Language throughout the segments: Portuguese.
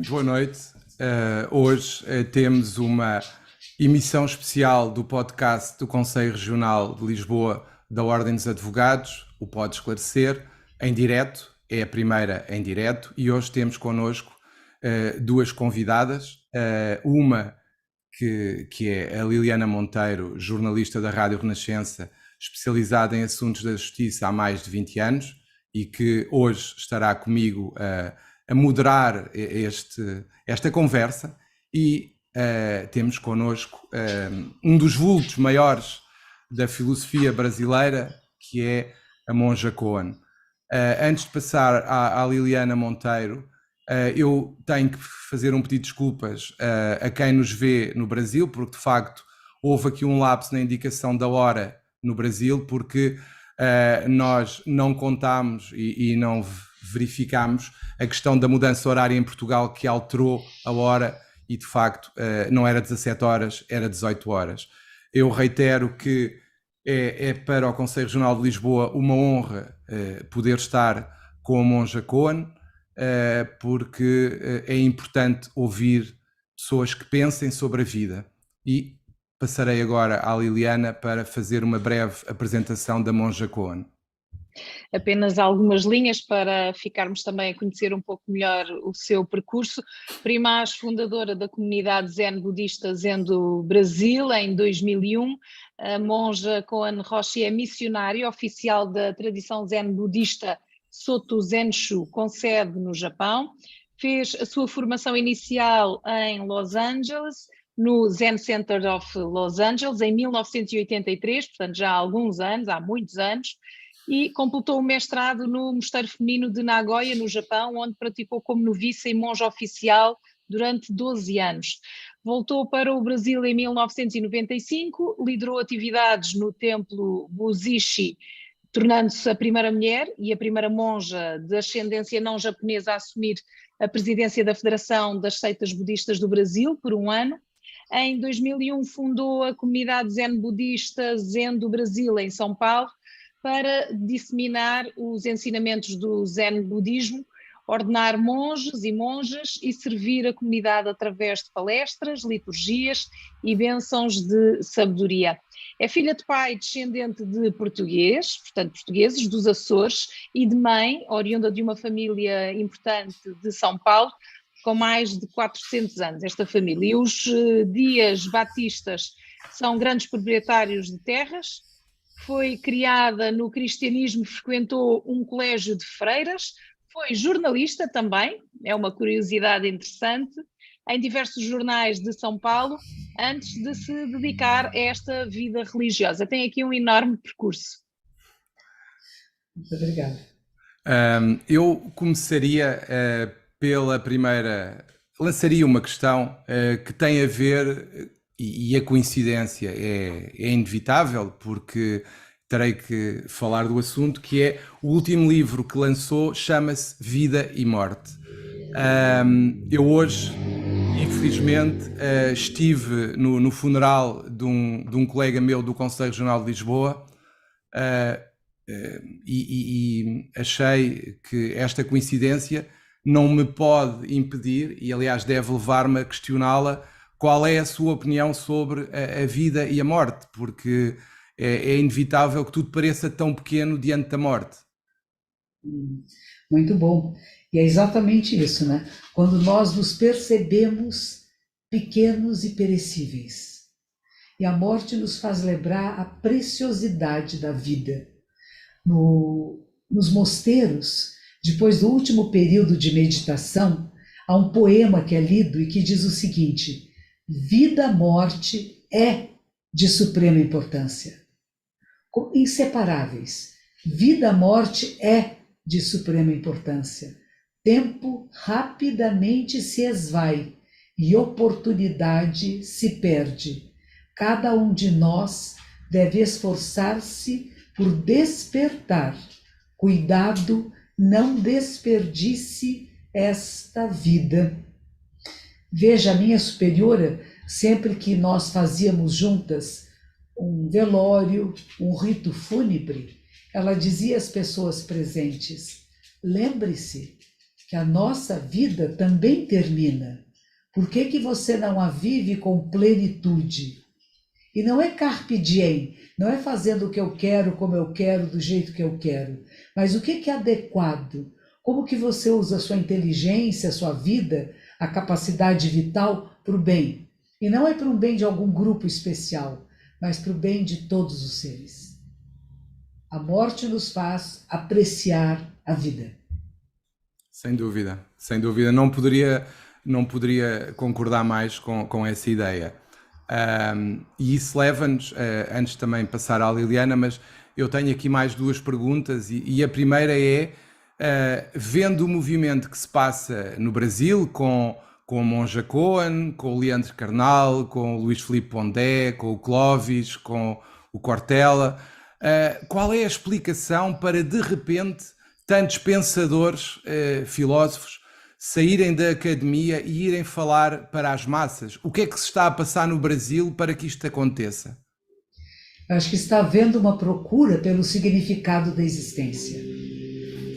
Boa noite. Hoje temos uma emissão especial do podcast do Conselho Regional de Lisboa da Ordem dos Advogados, o Pode Esclarecer, em direto, é a primeira em direto, e hoje temos connosco duas convidadas, uma que é a Liliana Monteiro, jornalista da Rádio Renascença, especializada em assuntos da justiça há mais de 20 anos, e que hoje estará comigo a moderar esta conversa, e temos connosco um dos vultos maiores da filosofia brasileira, que é a Monja Cohen. Antes de passar à Liliana Monteiro, eu tenho que fazer um pedido de desculpas a quem nos vê no Brasil, porque de facto houve aqui um lapso na indicação da hora no Brasil, porque nós não contámos e não verificámos a questão da mudança horária em Portugal, que alterou a hora e de facto não era 17 horas, era 18 horas. Eu reitero que é para o Conselho Regional de Lisboa uma honra poder estar com a Monja Cohen, porque é importante ouvir pessoas que pensem sobre a vida. E passarei agora à Liliana para fazer uma breve apresentação da Monja Cohen. Apenas algumas linhas para ficarmos também a conhecer um pouco melhor o seu percurso. Primaz fundadora da comunidade Zen Budista Zen do Brasil em 2001. A Monja Cohen Roshi é missionária oficial da tradição Zen Budista Soto Zenshu, com sede no Japão. Fez a sua formação inicial em Los Angeles, no Zen Center of Los Angeles, em 1983, portanto já há alguns anos, há muitos anos, e completou o mestrado no Mosteiro Feminino de Nagoya, no Japão, onde praticou como noviça e monja oficial durante 12 anos. Voltou para o Brasil em 1995, liderou atividades no templo Buzishi, tornando-se a primeira mulher e a primeira monja de ascendência não japonesa a assumir a presidência da Federação das Seitas Budistas do Brasil por um ano. Em 2001 fundou a comunidade Zen Budista Zen do Brasil, em São Paulo, para disseminar os ensinamentos do Zen Budismo, ordenar monges e monjas e servir a comunidade através de palestras, liturgias e bênçãos de sabedoria. É filha de pai descendente de português, portanto portugueses dos Açores, e de mãe, oriunda de uma família importante de São Paulo, com mais de 400 anos, esta família. E os Dias Batistas são grandes proprietários de terras. Foi criada no cristianismo, frequentou um colégio de freiras, foi jornalista também, é uma curiosidade interessante, em diversos jornais de São Paulo, antes de se dedicar a esta vida religiosa. Tem aqui um enorme percurso. Muito obrigada. Eu começaria pela primeira, lançaria uma questão que tem a ver, e a coincidência é inevitável, porque terei que falar do assunto, que é o último livro que lançou, chama-se Vida e Morte. Eu hoje, infelizmente, estive no funeral de um colega meu do Conselho Regional de Lisboa, e achei que esta coincidência não me pode impedir, e aliás deve levar-me a questioná-la, qual é a sua opinião sobre a vida e a morte, porque é inevitável que tudo pareça tão pequeno diante da morte. Muito bom. E é exatamente isso, né? Quando nós nos percebemos pequenos e perecíveis. E a morte nos faz lembrar a preciosidade da vida. Nos mosteiros, depois do último período de meditação, há um poema que é lido e que diz o seguinte: vida-morte é de suprema importância. Inseparáveis. Vida-morte é de suprema importância. Tempo rapidamente se esvai e oportunidade se perde. Cada um de nós deve esforçar-se por despertar. Cuidado, não desperdice esta vida. Veja, a minha superiora, sempre que nós fazíamos juntas um velório, um rito fúnebre, ela dizia às pessoas presentes: lembre-se que a nossa vida também termina. Por que que você não a vive com plenitude? E não é carpe diem, não é fazendo o que eu quero, como eu quero, do jeito que eu quero, mas o que é adequado? Como que você usa a sua inteligência, a sua vida, a capacidade vital para o bem? E não é para um bem de algum grupo especial, mas para o bem de todos os seres. A morte nos faz apreciar a vida. Sem dúvida, sem dúvida. Não poderia concordar mais com essa ideia. E isso leva-nos, antes de também passar à Liliana, mas eu tenho aqui mais duas perguntas e a primeira é, vendo o movimento que se passa no Brasil com a Monja Cohen, com o Leandro Carnal, com o Luís Filipe Pondé, com o Clóvis, com o Cortella, qual é a explicação para, de repente, tantos pensadores, filósofos, saírem da academia e irem falar para as massas? O que é que se está a passar no Brasil para que isto aconteça? Acho que está havendo uma procura pelo significado da existência.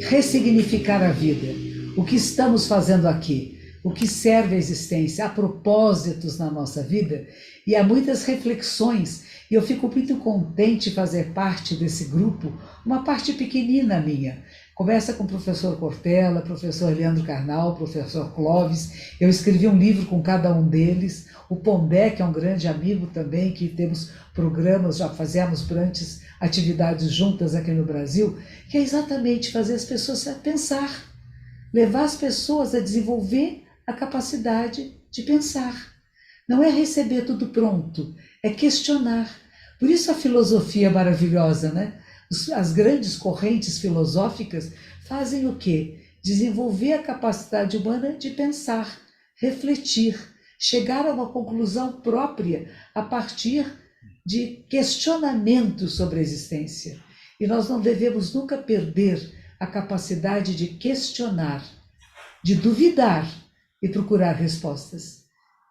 Ressignificar a vida. O que estamos fazendo aqui? O que serve à existência? Há propósitos na nossa vida e há muitas reflexões. E eu fico muito contente de fazer parte desse grupo, uma parte pequenina minha. Começa com o professor Cortella, professor Leandro Carnal, professor Clóvis. Eu escrevi um livro com cada um deles. O Pondé, que é um grande amigo também, que temos programas, já fazemos antes atividades juntas aqui no Brasil, que é exatamente fazer as pessoas pensar, levar as pessoas a desenvolver a capacidade de pensar. Não é receber tudo pronto, é questionar. Por isso a filosofia é maravilhosa, né? As grandes correntes filosóficas fazem o quê? Desenvolver a capacidade humana de pensar, refletir, chegar a uma conclusão própria a partir de questionamentos sobre a existência. E nós não devemos nunca perder a capacidade de questionar, de duvidar e procurar respostas.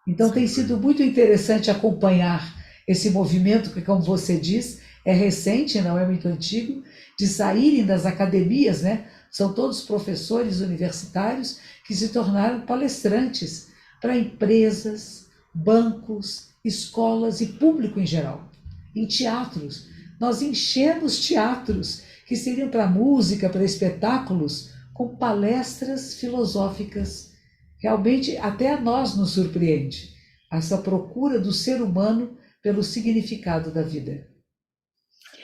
Então tem sido muito interessante acompanhar esse movimento que, como você diz, é recente, não é muito antigo, de saírem das academias, né? São todos professores universitários que se tornaram palestrantes para empresas, bancos, escolas e público em geral. Em teatros, nós enchemos teatros que seriam para música, para espetáculos, com palestras filosóficas. Realmente, até a nós nos surpreende essa procura do ser humano pelo significado da vida.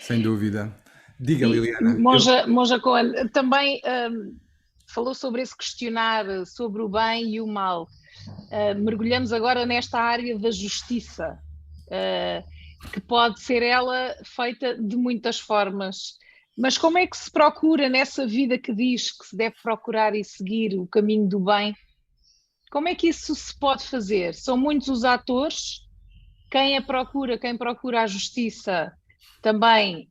Sem dúvida. Diga, Liliana. Monja Cohen também falou sobre esse questionar sobre o bem e o mal. Mergulhamos agora nesta área da justiça, que pode ser ela feita de muitas formas. Mas como é que se procura nessa vida que diz que se deve procurar e seguir o caminho do bem? Como é que isso se pode fazer? São muitos os atores, quem procura a justiça também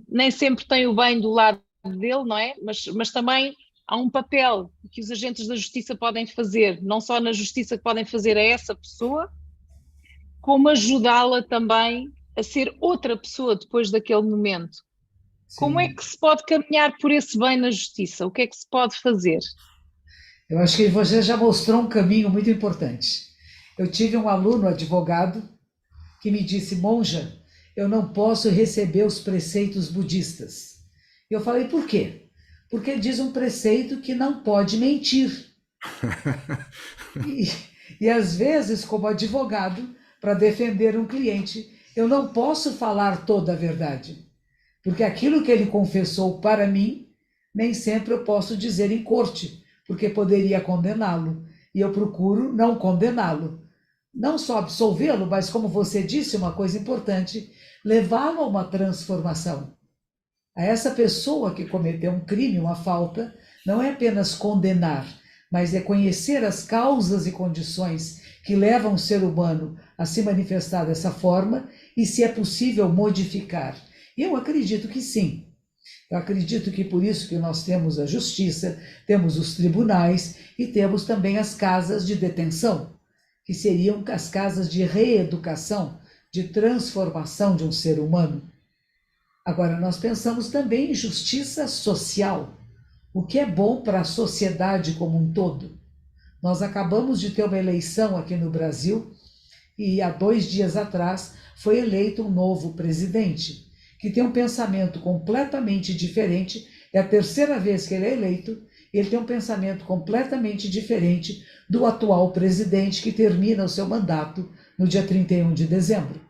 nem sempre tem o bem do lado dele, não é? Mas também há um papel que os agentes da justiça podem fazer, não só na justiça que podem fazer a essa pessoa, como ajudá-la também a ser outra pessoa depois daquele momento. Sim. Como é que se pode caminhar por esse bem na justiça? O que é que se pode fazer? Eu acho que você já mostrou um caminho muito importante. Eu tive um aluno advogado que me disse: monja, eu não posso receber os preceitos budistas. Eu falei: por quê? Porque diz um preceito que não pode mentir. E às vezes, como advogado, para defender um cliente, eu não posso falar toda a verdade. Porque aquilo que ele confessou para mim, nem sempre eu posso dizer em corte, porque poderia condená-lo. E eu procuro não condená-lo. Não só absolvê-lo, mas, como você disse, uma coisa importante, levá-lo a uma transformação. A essa pessoa que cometeu um crime, uma falta, não é apenas condenar, mas é conhecer as causas e condições que levam o ser humano a se manifestar dessa forma e se é possível modificar. Eu acredito que sim. Eu acredito que por isso que nós temos a justiça, temos os tribunais e temos também as casas de detenção, que seriam as casas de reeducação, de transformação de um ser humano. Agora, nós pensamos também em justiça social. o que é bom para a sociedade como um todo. Nós acabamos de ter uma eleição aqui no Brasil e há 2 dias atrás foi eleito um novo presidente, que tem um pensamento completamente diferente. É a 3ª vez que ele é eleito, ele tem um pensamento completamente diferente do atual presidente que termina o seu mandato no dia 31 de dezembro.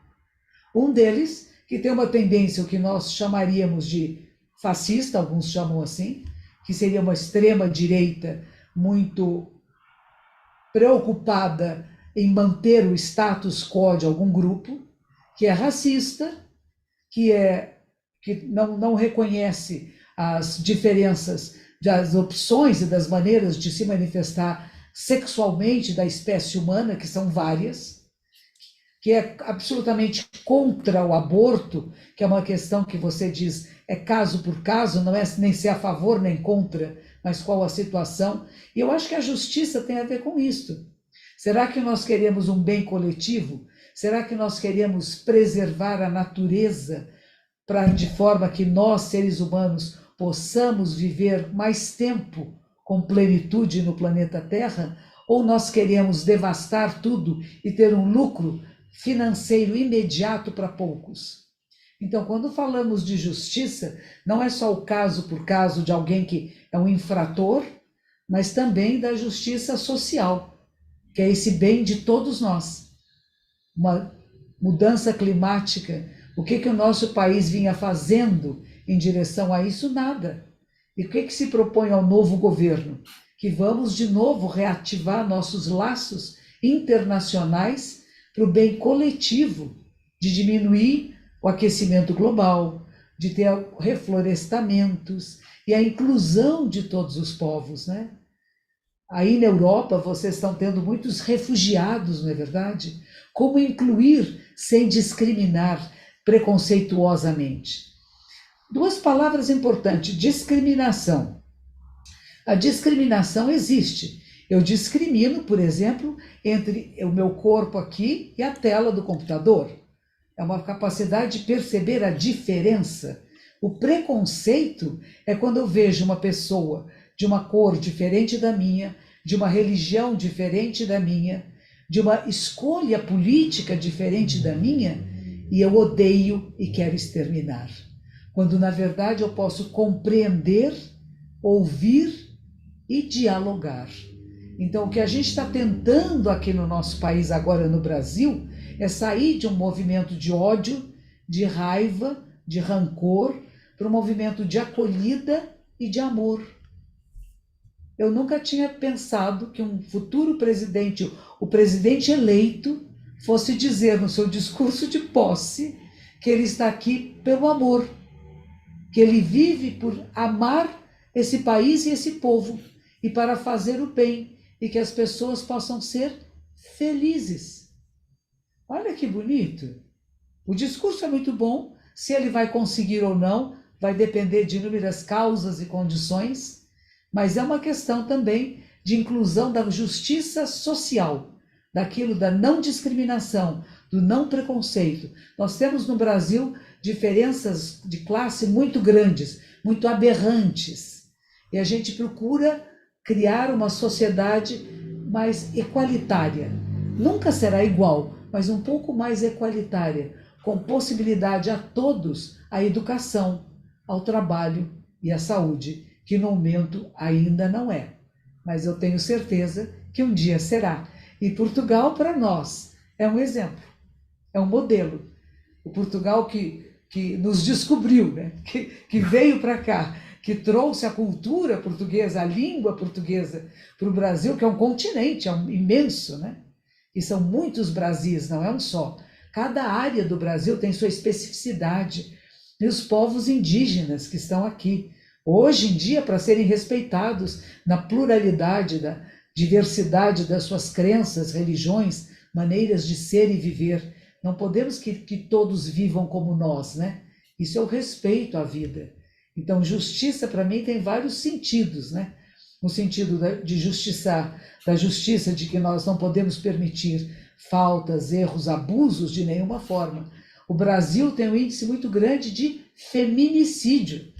Um deles, que tem uma tendência, o que nós chamaríamos de fascista, alguns chamam assim, que seria uma extrema-direita muito preocupada em manter o status quo de algum grupo, que é racista, que não reconhece as diferenças das opções e das maneiras de se manifestar sexualmente da espécie humana, que são várias, que é absolutamente contra o aborto, que é uma questão que você diz é caso por caso, não é nem ser a favor nem contra, mas qual a situação. E eu acho que a justiça tem a ver com isso. Será que nós queremos um bem coletivo? Será que nós queremos preservar a natureza de forma que nós, seres humanos, possamos viver mais tempo com plenitude no planeta Terra? Ou nós queremos devastar tudo e ter um lucro financeiro imediato para poucos? Então, quando falamos de justiça, não é só o caso por caso de alguém que é um infrator, mas também da justiça social, que é esse bem de todos nós. Uma mudança climática, o que o nosso país vinha fazendo em direção a isso? Nada. E o que se propõe ao novo governo? Que vamos de novo reativar nossos laços internacionais para o bem coletivo, de diminuir o aquecimento global, de ter reflorestamentos e a inclusão de todos os povos, né? Aí na Europa vocês estão tendo muitos refugiados, não é verdade? Como incluir sem discriminar preconceituosamente? 2 palavras importantes: discriminação. A discriminação existe. Eu discrimino, por exemplo, entre o meu corpo aqui e a tela do computador. É uma capacidade de perceber a diferença. O preconceito é quando eu vejo uma pessoa de uma cor diferente da minha, de uma religião diferente da minha, de uma escolha política diferente da minha, e eu odeio e quero exterminar. Quando, na verdade, eu posso compreender, ouvir e dialogar. Então, o que a gente está tentando aqui no nosso país, agora no Brasil, é sair de um movimento de ódio, de raiva, de rancor, para um movimento de acolhida e de amor. Eu nunca tinha pensado que um futuro presidente, o presidente eleito, fosse dizer no seu discurso de posse que ele está aqui pelo amor, que ele vive por amar esse país e esse povo e para fazer o bem e que as pessoas possam ser felizes. Olha que bonito. O discurso é muito bom, se ele vai conseguir ou não, vai depender de inúmeras causas e condições, mas é uma questão também de inclusão da justiça social, daquilo da não discriminação, do não preconceito. Nós temos no Brasil diferenças de classe muito grandes, muito aberrantes, e a gente procura criar uma sociedade mais equalitária. Nunca será igual, mas um pouco mais equalitária, com possibilidade a todos à educação, ao trabalho e à saúde, que no momento ainda não é. Mas eu tenho certeza que um dia será. E Portugal, para nós, é um exemplo, é um modelo. O Portugal que nos descobriu, né? que veio para cá, que trouxe a cultura portuguesa, a língua portuguesa para o Brasil, que é um continente, é imenso, né? E são muitos Brasis, não é um só. Cada área do Brasil tem sua especificidade. E os povos indígenas que estão aqui, hoje em dia, para serem respeitados na pluralidade, da diversidade das suas crenças, religiões, maneiras de ser e viver. Não podemos que todos vivam como nós, né? Isso é o respeito à vida. Então, justiça, para mim, tem vários sentidos, né? No sentido de justiçar, da justiça de que nós não podemos permitir faltas, erros, abusos de nenhuma forma. O Brasil tem um índice muito grande de feminicídio.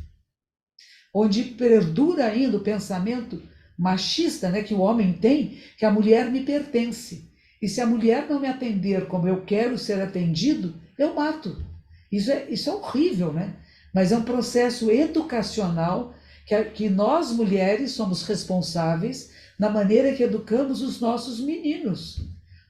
onde perdura ainda o pensamento machista, né, que o homem tem, que a mulher me pertence. E se a mulher não me atender como eu quero ser atendido, eu mato. Isso é horrível, né? Mas é um processo educacional que nós, mulheres, somos responsáveis na maneira que educamos os nossos meninos.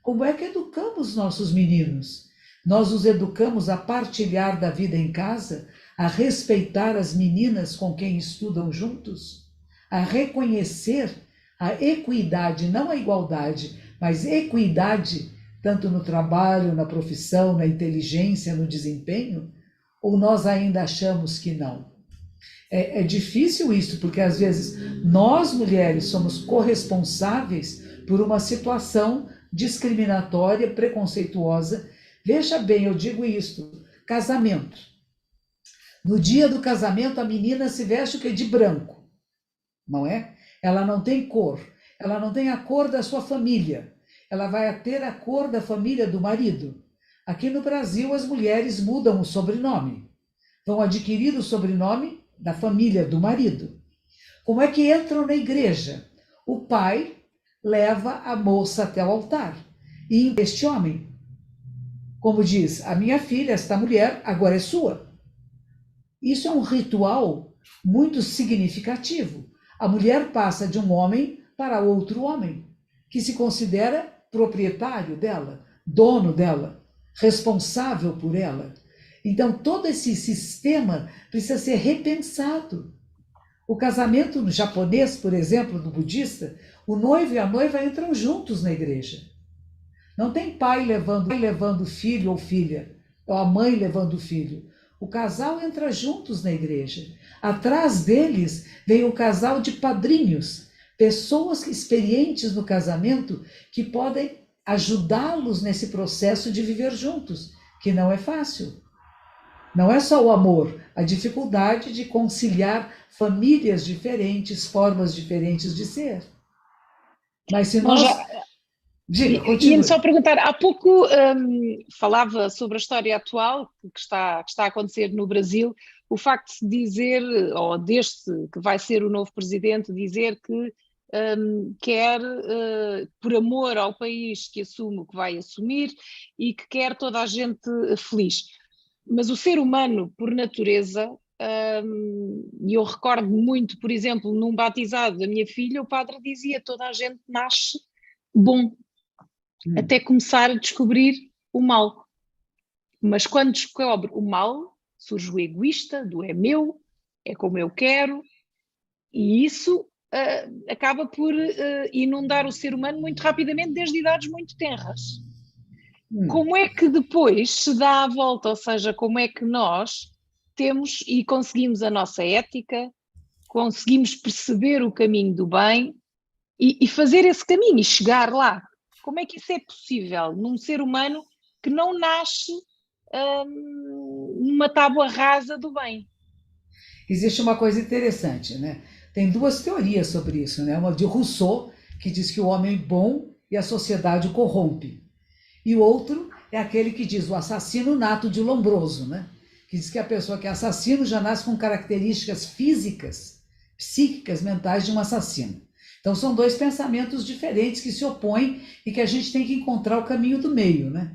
Como é que educamos nossos meninos? Nós os educamos a partilhar da vida em casa, a respeitar as meninas com quem estudam juntos, a reconhecer a equidade, não a igualdade, mas equidade, tanto no trabalho, na profissão, na inteligência, no desempenho, ou nós ainda achamos que não? É difícil isso, porque às vezes nós, mulheres, somos corresponsáveis por uma situação discriminatória, preconceituosa. Veja bem, eu digo isto, casamento. No dia do casamento, a menina se veste o quê? De branco, não é? Ela não tem cor, ela não tem a cor da sua família, ela vai ter a cor da família do marido. Aqui no Brasil, as mulheres mudam o sobrenome, vão adquirir o sobrenome da família do marido. Como é que entram na igreja? O pai leva a moça até o altar e este homem, como diz, a minha filha, esta mulher, agora é sua. Isso é um ritual muito significativo. A mulher passa de um homem para outro homem, que se considera proprietário dela, dono dela, responsável por ela. Então, todo esse sistema precisa ser repensado. O casamento no japonês, por exemplo, no budista, o noivo e a noiva entram juntos na igreja. Não tem pai levando filho ou filha, ou a mãe levando o filho. O casal entra juntos na igreja. Atrás deles vem o casal de padrinhos, pessoas experientes no casamento que podem ajudá-los nesse processo de viver juntos, que não é fácil. Não é só o amor, a dificuldade de conciliar famílias diferentes, formas diferentes de ser. Mas se nós... Diga, continue. Ia-me só perguntar, há pouco falava sobre a história atual que está a acontecer no Brasil, o facto de se dizer, ou deste que vai ser o novo presidente, dizer que quer, por amor ao país que assume o que vai assumir e que quer toda a gente feliz. Mas o ser humano, por natureza, e eu recordo muito, por exemplo, num batizado da minha filha, o padre dizia: toda a gente nasce bom, até começar a descobrir o mal. Mas quando descobre o mal, surge o egoísta, do é meu, é como eu quero, e isso acaba por inundar o ser humano muito rapidamente, desde idades muito tenras. Como é que depois se dá a volta, ou seja, como é que nós temos e conseguimos a nossa ética, conseguimos perceber o caminho do bem e fazer esse caminho e chegar lá? Como é que isso é possível num ser humano que não nasce numa tábua rasa do bem? Existe uma coisa interessante, né? Tem duas teorias sobre isso, né? Uma de Rousseau, que diz que o homem é bom e a sociedade o corrompe. E o outro é aquele que diz o assassino nato de Lombroso, né? Que diz que a pessoa que é assassino já nasce com características físicas, psíquicas, mentais de um assassino. Então são dois pensamentos diferentes que se opõem e que a gente tem que encontrar o caminho do meio, né?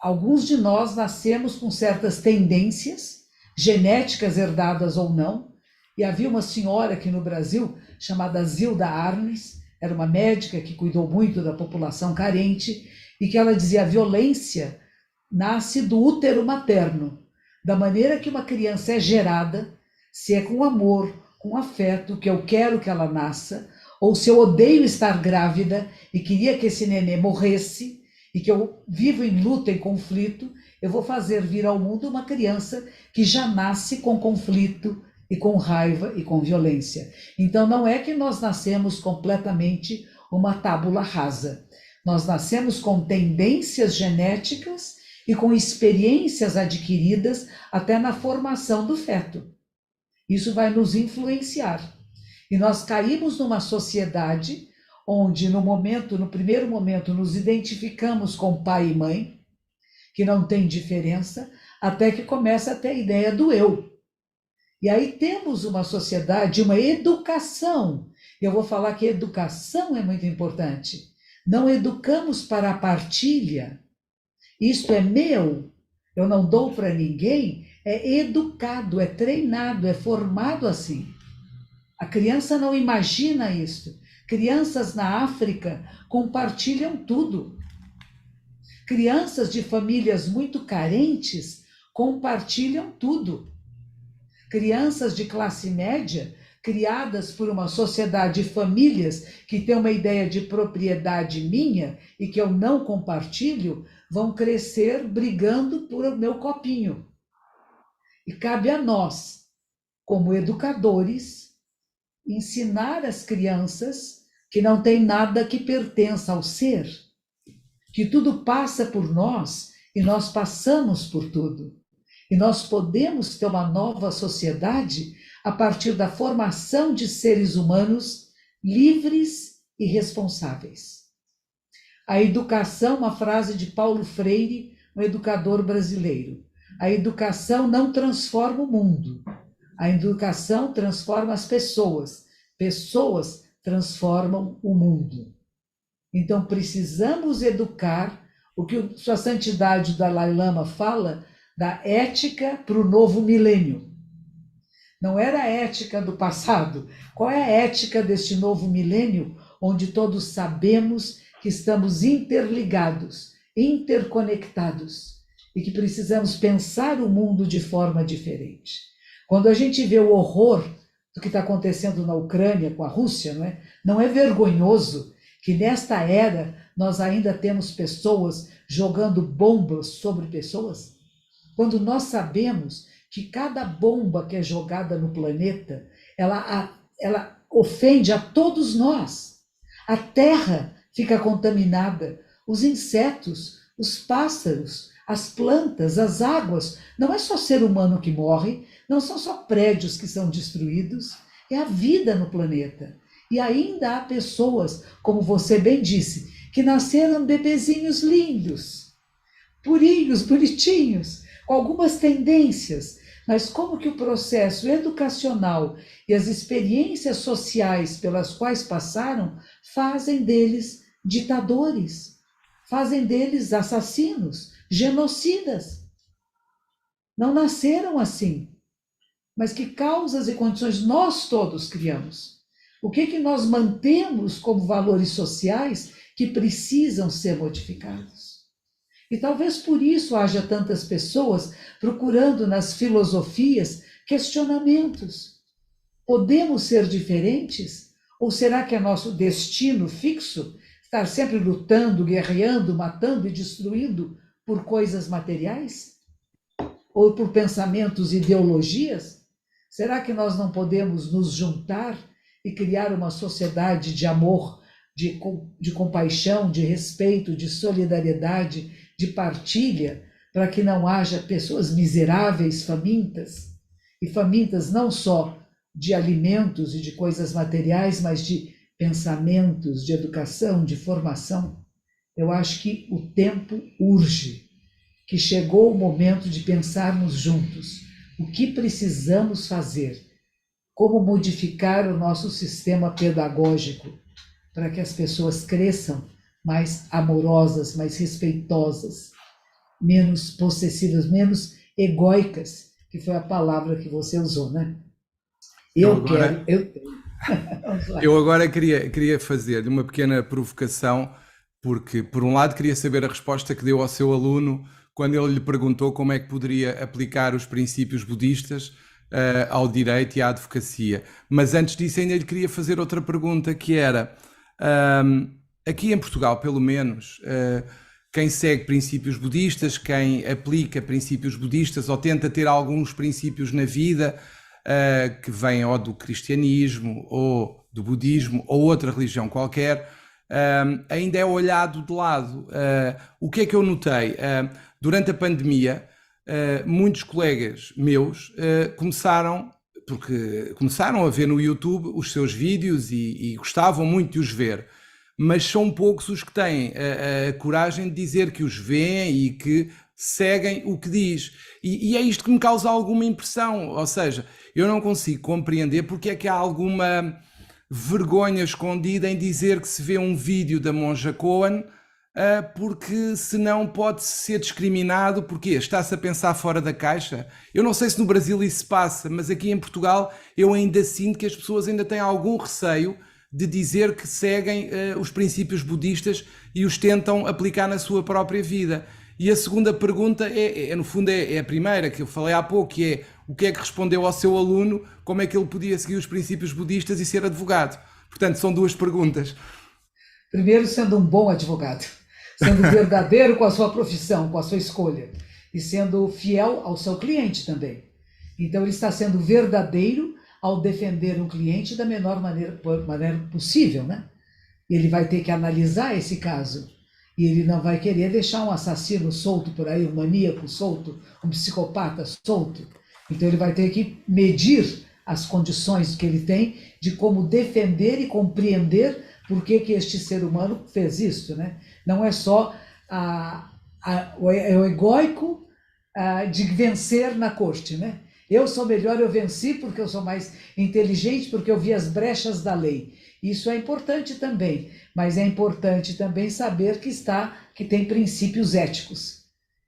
Alguns de nós nascemos com certas tendências, genéticas herdadas ou não, e havia uma senhora aqui no Brasil chamada Zilda Arnes, era uma médica que cuidou muito da população carente, e que ela dizia: a violência nasce do útero materno, da maneira que uma criança é gerada, se é com amor, com afeto, que eu quero que ela nasça, ou se eu odeio estar grávida e queria que esse nenê morresse, e que eu vivo em luta, em conflito, eu vou fazer vir ao mundo uma criança que já nasce com conflito e com raiva e com violência. Então não é que nós nascemos completamente uma tábula rasa. Nós nascemos com tendências genéticas e com experiências adquiridas até na formação do feto. Isso vai nos influenciar. E nós caímos numa sociedade onde no primeiro momento, nos identificamos com pai e mãe, que não tem diferença, até que começa a ter a ideia do eu. E aí temos uma sociedade, uma educação. Eu vou falar que educação é muito importante. Não educamos para a partilha. Isto é meu, eu não dou para ninguém. É educado, é treinado, é formado assim. A criança não imagina isso. Crianças na África compartilham tudo. Crianças de famílias muito carentes compartilham tudo. Crianças de classe média, criadas por uma sociedade de famílias que tem uma ideia de propriedade minha e que eu não compartilho, vão crescer brigando por o meu copinho. E cabe a nós, como educadores, ensinar as crianças que não tem nada que pertença ao ser, que tudo passa por nós e nós passamos por tudo. E nós podemos ter uma nova sociedade a partir da formação de seres humanos livres e responsáveis. A educação, uma frase de Paulo Freire, um educador brasileiro. A educação não transforma o mundo. A educação transforma as pessoas. Pessoas transformam o mundo. Então, precisamos educar o que Sua Santidade, o Dalai Lama, fala da ética para o novo milênio. Não era a ética do passado. Qual é a ética deste novo milênio, onde todos sabemos que estamos interligados, interconectados e que precisamos pensar o mundo de forma diferente? Quando a gente vê o horror do que está acontecendo na Ucrânia com a Rússia, não é vergonhoso que nesta era nós ainda temos pessoas jogando bombas sobre pessoas? Quando nós sabemos que cada bomba que é jogada no planeta, ela ofende a todos nós. A terra fica contaminada, os insetos, os pássaros, as plantas, as águas. Não é só ser humano que morre, não são só prédios que são destruídos, é a vida no planeta. E ainda há pessoas, como você bem disse, que nasceram bebezinhos lindos, purinhos, bonitinhos, com algumas tendências, mas como que o processo educacional e as experiências sociais pelas quais passaram fazem deles ditadores, fazem deles assassinos, genocidas. Não nasceram assim, mas que causas e condições nós todos criamos. O que nós mantemos como valores sociais que precisam ser modificados? E talvez por isso haja tantas pessoas procurando nas filosofias questionamentos. Podemos ser diferentes? Ou será que é nosso destino fixo estar sempre lutando, guerreando, matando e destruindo por coisas materiais? Ou por pensamentos e ideologias? Será que nós não podemos nos juntar e criar uma sociedade de amor, de compaixão, de respeito, de solidariedade, de partilha, para que não haja pessoas miseráveis, famintas, e famintas não só de alimentos e de coisas materiais, mas de pensamentos, de educação, de formação? Eu acho que o tempo urge, que chegou o momento de pensarmos juntos o que precisamos fazer, como modificar o nosso sistema pedagógico para que as pessoas cresçam mais amorosas, mais respeitosas, menos possessivas, menos egóicas, que foi a palavra que você usou, né? Eu tenho. Eu agora queria fazer uma pequena provocação, porque, por um lado, queria saber a resposta que deu ao seu aluno quando ele lhe perguntou como é que poderia aplicar os princípios budistas ao direito e à advocacia. Mas antes disso ainda lhe queria fazer outra pergunta, que era, aqui em Portugal, pelo menos, quem segue princípios budistas, quem aplica princípios budistas ou tenta ter alguns princípios na vida que vêm ou do cristianismo ou do budismo ou outra religião qualquer, ainda é olhado de lado. O que é que eu notei? Durante a pandemia, muitos colegas meus começaram a ver no YouTube os seus vídeos e gostavam muito de os ver, mas são poucos os que têm a coragem de dizer que os veem e que seguem o que diz. E é isto que me causa alguma impressão, ou seja, eu não consigo compreender porque é que há alguma vergonha escondida em dizer que se vê um vídeo da Monja Cohen, porque senão pode ser discriminado, porque está-se a pensar fora da caixa. Eu não sei se no Brasil isso se passa, mas aqui em Portugal eu ainda sinto que as pessoas ainda têm algum receio de dizer que seguem os princípios budistas e os tentam aplicar na sua própria vida. E a segunda pergunta no fundo, é a primeira, que eu falei há pouco, que é o que é que respondeu ao seu aluno, como é que ele podia seguir os princípios budistas e ser advogado. Portanto, são duas perguntas. Primeiro, sendo um bom advogado, sendo verdadeiro com a sua profissão, com a sua escolha, e sendo fiel ao seu cliente também. Então, ele está sendo verdadeiro ao defender um cliente da menor maneira possível, né? Ele vai ter que analisar esse caso. E ele não vai querer deixar um assassino solto por aí, um maníaco solto, um psicopata solto. Então ele vai ter que medir as condições que ele tem de como defender e compreender por que este ser humano fez isso, né? Não é só o egóico de vencer na corte, né? Eu sou melhor, eu venci porque eu sou mais inteligente, porque eu vi as brechas da lei. Isso é importante também, mas é importante também saber que tem princípios éticos.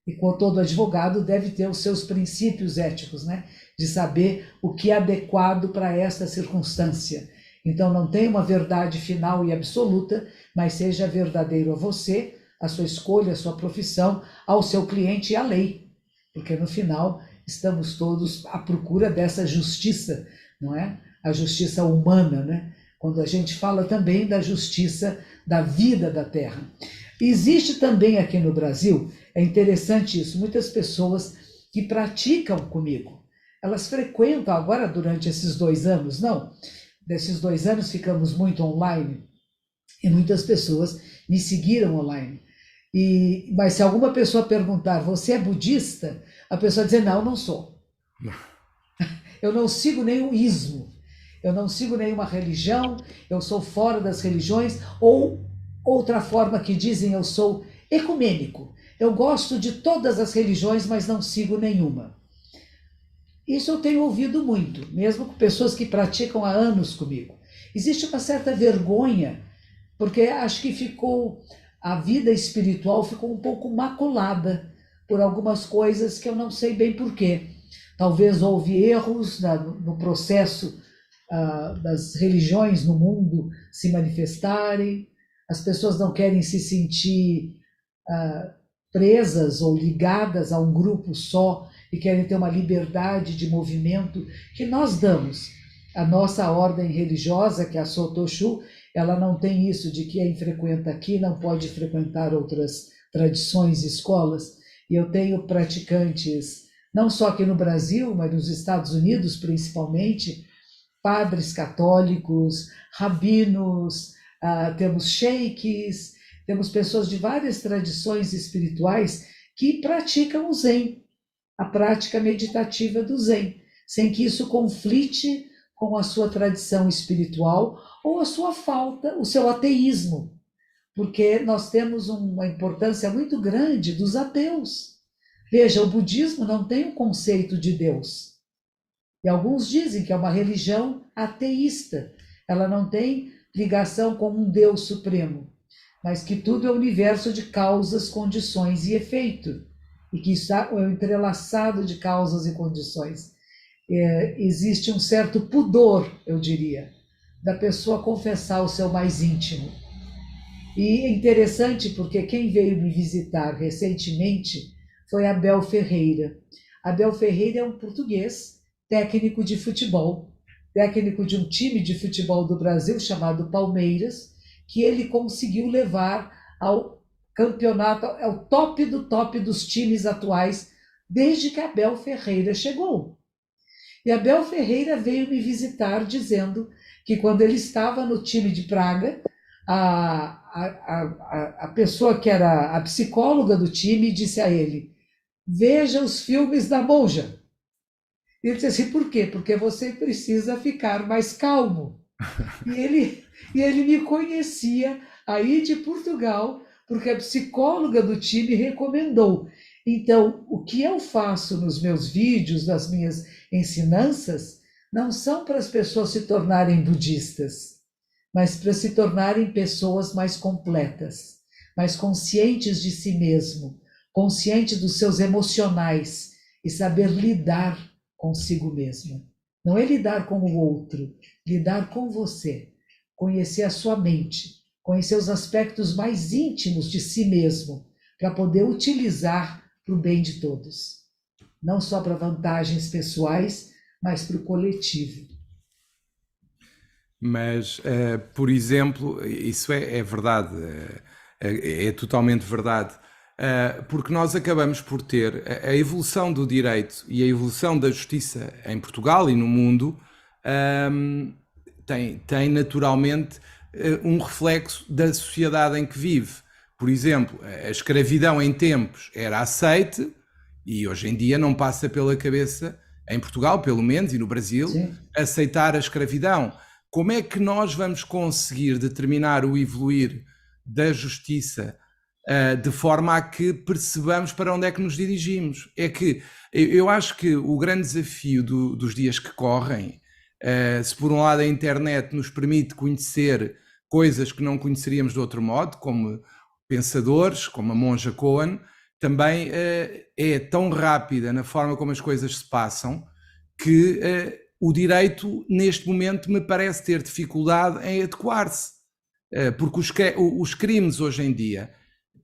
E todo advogado deve ter os seus princípios éticos, né? De saber o que é adequado para essa circunstância. Então não tem uma verdade final e absoluta, mas seja verdadeiro a você, a sua escolha, a sua profissão, ao seu cliente e à lei. Porque no final estamos todos à procura dessa justiça, não é? A justiça humana, né? Quando a gente fala também da justiça da vida da Terra. Existe também aqui no Brasil, é interessante isso, muitas pessoas que praticam comigo. Elas frequentam agora durante esses 2 anos, não, desses 2 anos ficamos muito online e muitas pessoas me seguiram online. Mas se alguma pessoa perguntar, você é budista? A pessoa dizer, não, não sou. Eu não sigo nenhum ismo. Eu não sigo nenhuma religião, eu sou fora das religiões, ou outra forma que dizem, eu sou ecumênico. Eu gosto de todas as religiões, mas não sigo nenhuma. Isso eu tenho ouvido muito, mesmo com pessoas que praticam há anos comigo. Existe uma certa vergonha, porque acho que a vida espiritual ficou um pouco maculada por algumas coisas que eu não sei bem porquê. Talvez houve erros no processo das religiões no mundo se manifestarem, as pessoas não querem se sentir presas ou ligadas a um grupo só e querem ter uma liberdade de movimento que nós damos. A nossa ordem religiosa, que é a Sotoshu, ela não tem isso de que quem frequenta aqui não pode frequentar outras tradições e escolas. E eu tenho praticantes, não só aqui no Brasil, mas nos Estados Unidos principalmente, padres católicos, rabinos, temos sheiks, temos pessoas de várias tradições espirituais que praticam o Zen, a prática meditativa do Zen, sem que isso conflite com a sua tradição espiritual ou a sua falta, o seu ateísmo, porque nós temos uma importância muito grande dos ateus. Veja, o budismo não tem um conceito de Deus. E alguns dizem que é uma religião ateísta. Ela não tem ligação com um Deus supremo, mas que tudo é um universo de causas, condições e efeito, e que está entrelaçado de causas e condições. Existe um certo pudor, eu diria, da pessoa confessar o seu mais íntimo. E é interessante porque quem veio me visitar recentemente foi Abel Ferreira. Abel Ferreira é um português, técnico de futebol, técnico de um time de futebol do Brasil chamado Palmeiras, que ele conseguiu levar ao campeonato, ao top do top dos times atuais, desde que Abel Ferreira chegou. E Abel Ferreira veio me visitar dizendo que quando ele estava no time de Praga, a pessoa que era a psicóloga do time disse a ele, veja os filmes da Monja. E ele disse assim, por quê? Porque você precisa ficar mais calmo. E ele me conhecia aí de Portugal, porque a psicóloga do time recomendou. Então, o que eu faço nos meus vídeos, nas minhas ensinanças, não são para as pessoas se tornarem budistas, mas para se tornarem pessoas mais completas, mais conscientes de si mesmo, conscientes dos seus emocionais e saber lidar consigo mesmo. Não é lidar com o outro, lidar com você, conhecer a sua mente, conhecer os aspectos mais íntimos de si mesmo, para poder utilizar para o bem de todos. Não só para vantagens pessoais, mas para o coletivo. Mas, por exemplo, isso é verdade, é totalmente verdade, porque nós acabamos por ter a evolução do direito e a evolução da justiça em Portugal e no mundo, tem naturalmente um reflexo da sociedade em que vive. Por exemplo, a escravidão em tempos era aceite e hoje em dia não passa pela cabeça, em Portugal pelo menos e no Brasil, Sim. aceitar a escravidão. Como é que nós vamos conseguir determinar o evoluir da justiça de forma a que percebamos para onde é que nos dirigimos? É que eu acho que o grande desafio dos dias que correm, se por um lado a internet nos permite conhecer coisas que não conheceríamos de outro modo, como pensadores, como a Monja Cohen, também é tão rápida na forma como as coisas se passam que o direito, neste momento, me parece ter dificuldade em adequar-se. Porque os crimes hoje em dia,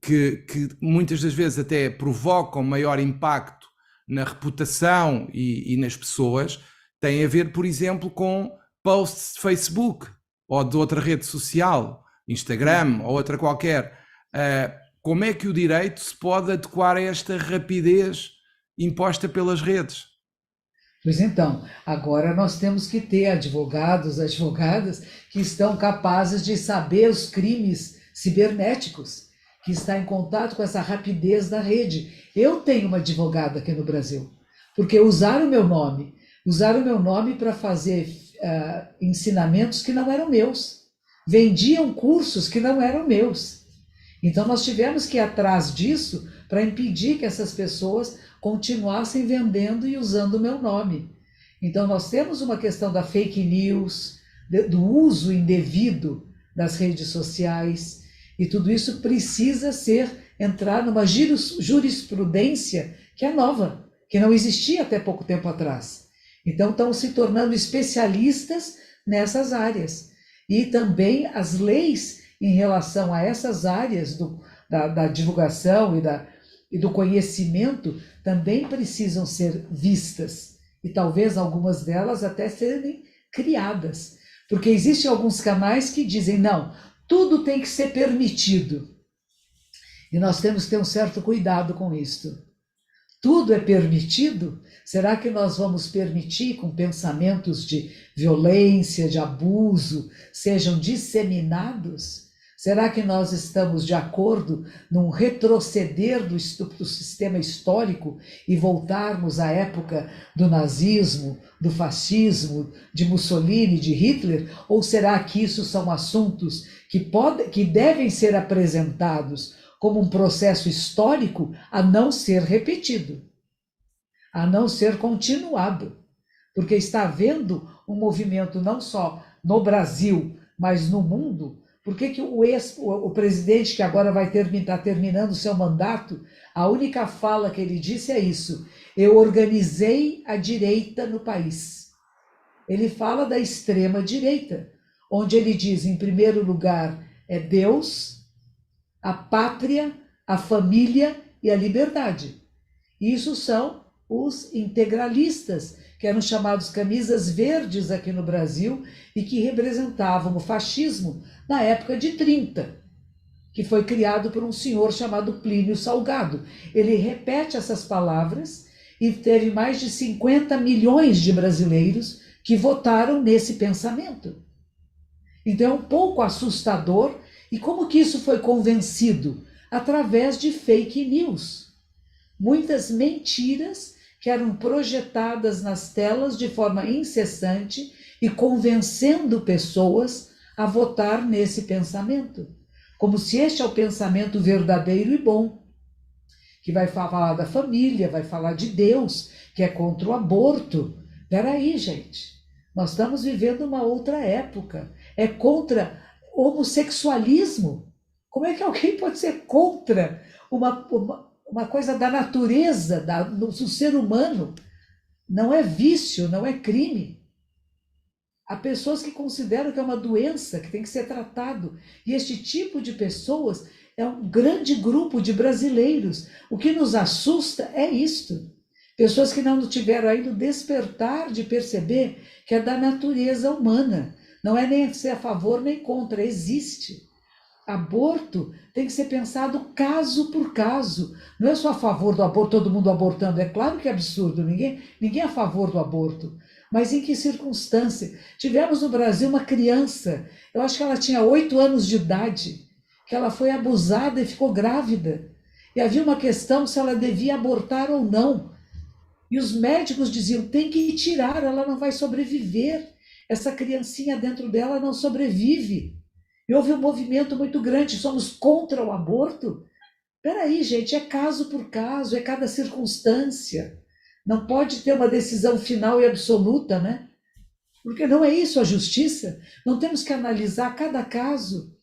que muitas das vezes até provocam maior impacto na reputação e nas pessoas, têm a ver, por exemplo, com posts de Facebook ou de outra rede social, Instagram ou outra qualquer. Como é que o direito se pode adequar a esta rapidez imposta pelas redes? Pois então, agora nós temos que ter advogados, advogadas que estão capazes de saber os crimes cibernéticos, que está em contato com essa rapidez da rede. Eu tenho uma advogada aqui no Brasil, porque usaram o meu nome para fazer ensinamentos que não eram meus, vendiam cursos que não eram meus. Então nós tivemos que ir atrás disso para impedir que essas pessoas continuassem vendendo e usando o meu nome. Então nós temos uma questão da fake news, do uso indevido das redes sociais, e tudo isso precisa entrar numa jurisprudência que é nova, que não existia até pouco tempo atrás. Então estão se tornando especialistas nessas áreas. E também as leis em relação a essas áreas da divulgação e do conhecimento também precisam ser vistas, e talvez algumas delas até serem criadas, porque existem alguns canais que dizem, não, tudo tem que ser permitido, e nós temos que ter um certo cuidado com isto. Tudo é permitido? Será que nós vamos permitir com pensamentos de violência, de abuso, sejam disseminados? Será que nós estamos de acordo num retroceder do sistema histórico e voltarmos à época do nazismo, do fascismo, de Mussolini, de Hitler? Ou será que isso são assuntos que devem ser apresentados como um processo histórico a não ser repetido, a não ser continuado? Porque está havendo um movimento não só no Brasil, mas no mundo. Por que o presidente que agora vai estar terminando o seu mandato, a única fala que ele disse é isso: eu organizei a direita no país. Ele fala da extrema direita, onde ele diz, em primeiro lugar, é Deus, a pátria, a família e a liberdade. Isso são os integralistas, que eram chamados camisas verdes aqui no Brasil e que representavam o fascismo na época de 30, que foi criado por um senhor chamado Plínio Salgado. Ele repete essas palavras e teve mais de 50 milhões de brasileiros que votaram nesse pensamento. Então é um pouco assustador. E como que isso foi convencido? Através de fake news. Muitas mentiras que eram projetadas nas telas de forma incessante e convencendo pessoas a votar nesse pensamento, como se este é o pensamento verdadeiro e bom, que vai falar da família, vai falar de Deus, que é contra o aborto. Peraí, gente, nós estamos vivendo uma outra época. É contra o homossexualismo. Como é que alguém pode ser contra uma coisa da natureza, do ser humano? Não é vício, não é crime. Há pessoas que consideram que é uma doença, que tem que ser tratado. E este tipo de pessoas é um grande grupo de brasileiros. O que nos assusta é isto. Pessoas que não tiveram ainda o despertar de perceber que é da natureza humana. Não é nem ser a favor nem contra, existe. Aborto tem que ser pensado caso por caso. Não é só a favor do aborto, todo mundo abortando. É claro que é absurdo, ninguém é a favor do aborto. Mas em que circunstância? Tivemos no Brasil uma criança, eu acho que ela tinha 8 anos de idade, que ela foi abusada e ficou grávida. E havia uma questão se ela devia abortar ou não. E os médicos diziam, tem que tirar, ela não vai sobreviver. Essa criancinha dentro dela não sobrevive. E houve um movimento muito grande, somos contra o aborto? Peraí, gente, é caso por caso, é cada circunstância. Não pode ter uma decisão final e absoluta, né? Porque não é isso a justiça. Não temos que analisar cada caso,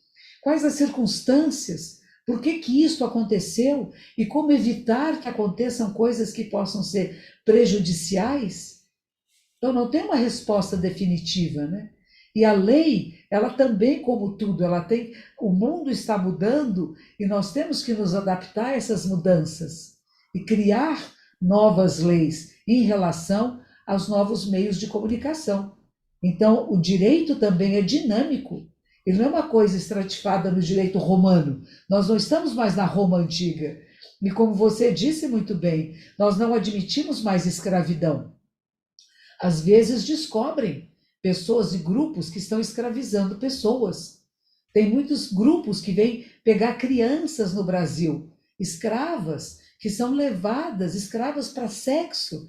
quais as circunstâncias, por que isso aconteceu e como evitar que aconteçam coisas que possam ser prejudiciais. Então não tem uma resposta definitiva, né? E a lei, ela também, como tudo, o mundo está mudando e nós temos que nos adaptar a essas mudanças e criar novas leis em relação aos novos meios de comunicação. Então, o direito também é dinâmico. Ele não é uma coisa estratifada no direito romano. Nós não estamos mais na Roma antiga. E como você disse muito bem, nós não admitimos mais escravidão. Às vezes descobrem pessoas e grupos que estão escravizando pessoas. Tem muitos grupos que vêm pegar crianças no Brasil, escravas, que são levadas, escravas para sexo.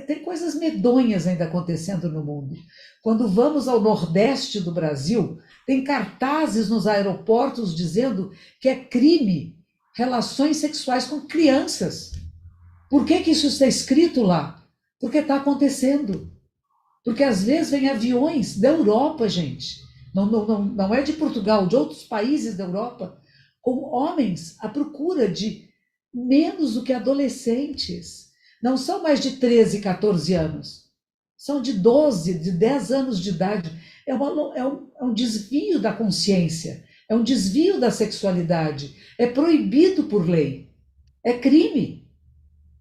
Tem coisas medonhas ainda acontecendo no mundo. Quando vamos ao nordeste do Brasil, tem cartazes nos aeroportos dizendo que é crime relações sexuais com crianças. Por que isso está escrito lá? Porque está acontecendo. Porque às vezes vem aviões da Europa, gente. Não é de Portugal, de outros países da Europa, com homens à procura de menos do que adolescentes. Não são mais de 13, 14 anos. São de 12, de 10 anos de idade. É um desvio da consciência, é um desvio da sexualidade. É proibido por lei. É crime.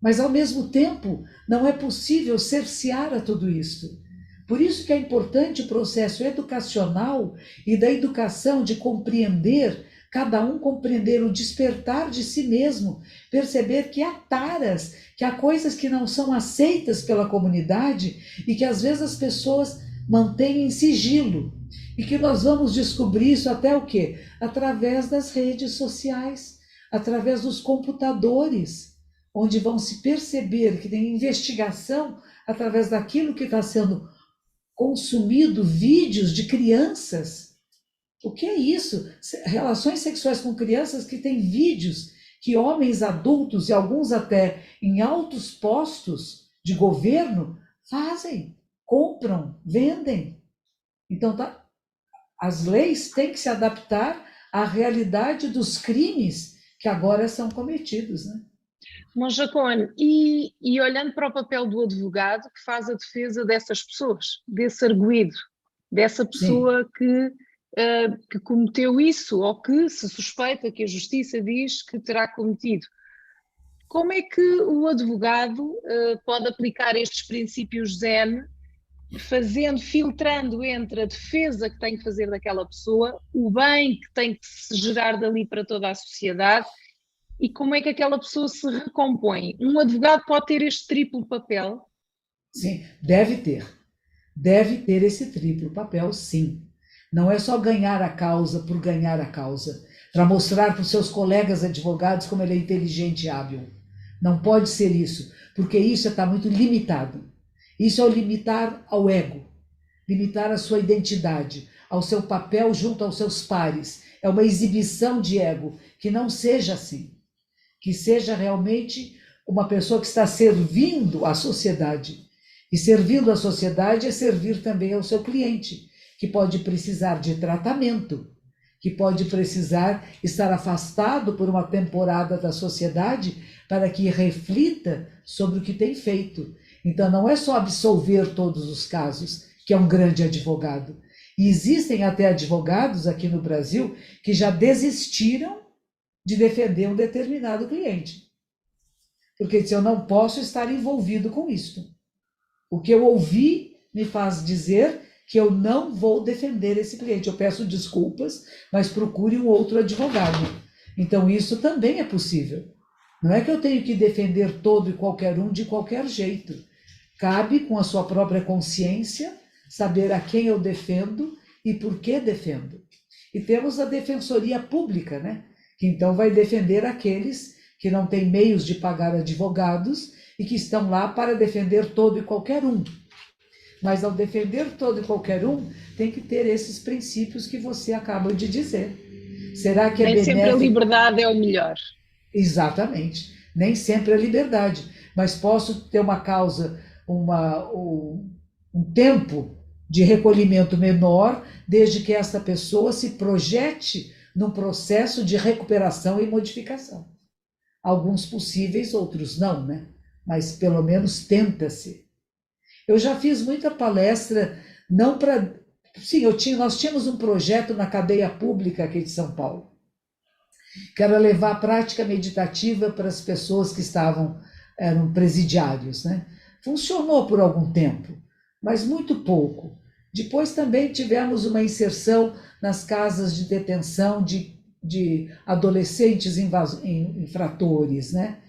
Mas, ao mesmo tempo, não é possível cercear a tudo isso. Por isso que é importante o processo educacional e da educação de compreender, cada um compreender o despertar de si mesmo, perceber que há taras, que há coisas que não são aceitas pela comunidade e que às vezes as pessoas mantêm em sigilo. E que nós vamos descobrir isso até o quê? Através das redes sociais, através dos computadores, onde vão se perceber que tem investigação através daquilo que está sendo consumido, vídeos de crianças. O que é isso? Relações sexuais com crianças que têm vídeos que homens adultos e alguns até em altos postos de governo fazem, compram, vendem. Então, as leis têm que se adaptar à realidade dos crimes que agora são cometidos, né? Monjacone, e olhando para o papel do advogado que faz a defesa dessas pessoas, desse arguido, dessa pessoa que cometeu isso ou que se suspeita que a justiça diz que terá cometido, como é que o advogado pode aplicar estes princípios Zen, filtrando entre a defesa que tem que fazer daquela pessoa, o bem que tem que se gerar dali para toda a sociedade, e como é que aquela pessoa se recompõe? Um advogado pode ter este triplo papel? Sim, deve ter. Deve ter esse triplo papel, sim. Não é só ganhar a causa por ganhar a causa, para mostrar para os seus colegas advogados como ele é inteligente e hábil. Não pode ser isso, porque isso está muito limitado. Isso é o limitar ao ego, limitar a sua identidade, ao seu papel junto aos seus pares. É uma exibição de ego, que não seja assim. que seja realmente uma pessoa que está servindo à sociedade. E servindo à sociedade é servir também ao seu cliente, que pode precisar de tratamento, que pode precisar estar afastado por uma temporada da sociedade para que reflita sobre o que tem feito. Então, não é só absolver todos os casos, que é um grande advogado. E existem até advogados aqui no Brasil que já desistiram de defender um determinado cliente. Porque disse, eu não posso estar envolvido com isto. O que eu ouvi me faz dizer que eu não vou defender esse cliente. Eu peço desculpas, mas procure um outro advogado. Então, isso também é possível. Não é que eu tenho que defender todo e qualquer um de qualquer jeito. Cabe, com a sua própria consciência, saber a quem eu defendo e por que defendo. E temos a Defensoria Pública, né? Que então vai defender aqueles que não têm meios de pagar advogados e que estão lá para defender todo e qualquer um. Mas ao defender todo e qualquer um, tem que ter esses princípios que você acaba de dizer. Será que é Nem benéfico? sempre a liberdade é o melhor. Exatamente. Nem sempre a liberdade. Mas posso ter uma causa, um tempo de recolhimento menor, desde que essa pessoa se projete num processo de recuperação e modificação. Alguns possíveis, outros não, né? Mas pelo menos tenta-se. Eu já fiz muita palestra, não para... Sim, nós tínhamos um projeto na cadeia pública aqui de São Paulo, que era levar a prática meditativa para as pessoas que eram presidiários, né? Funcionou por algum tempo, mas muito pouco. Depois também tivemos uma inserção nas casas de detenção de adolescentes infratores, né?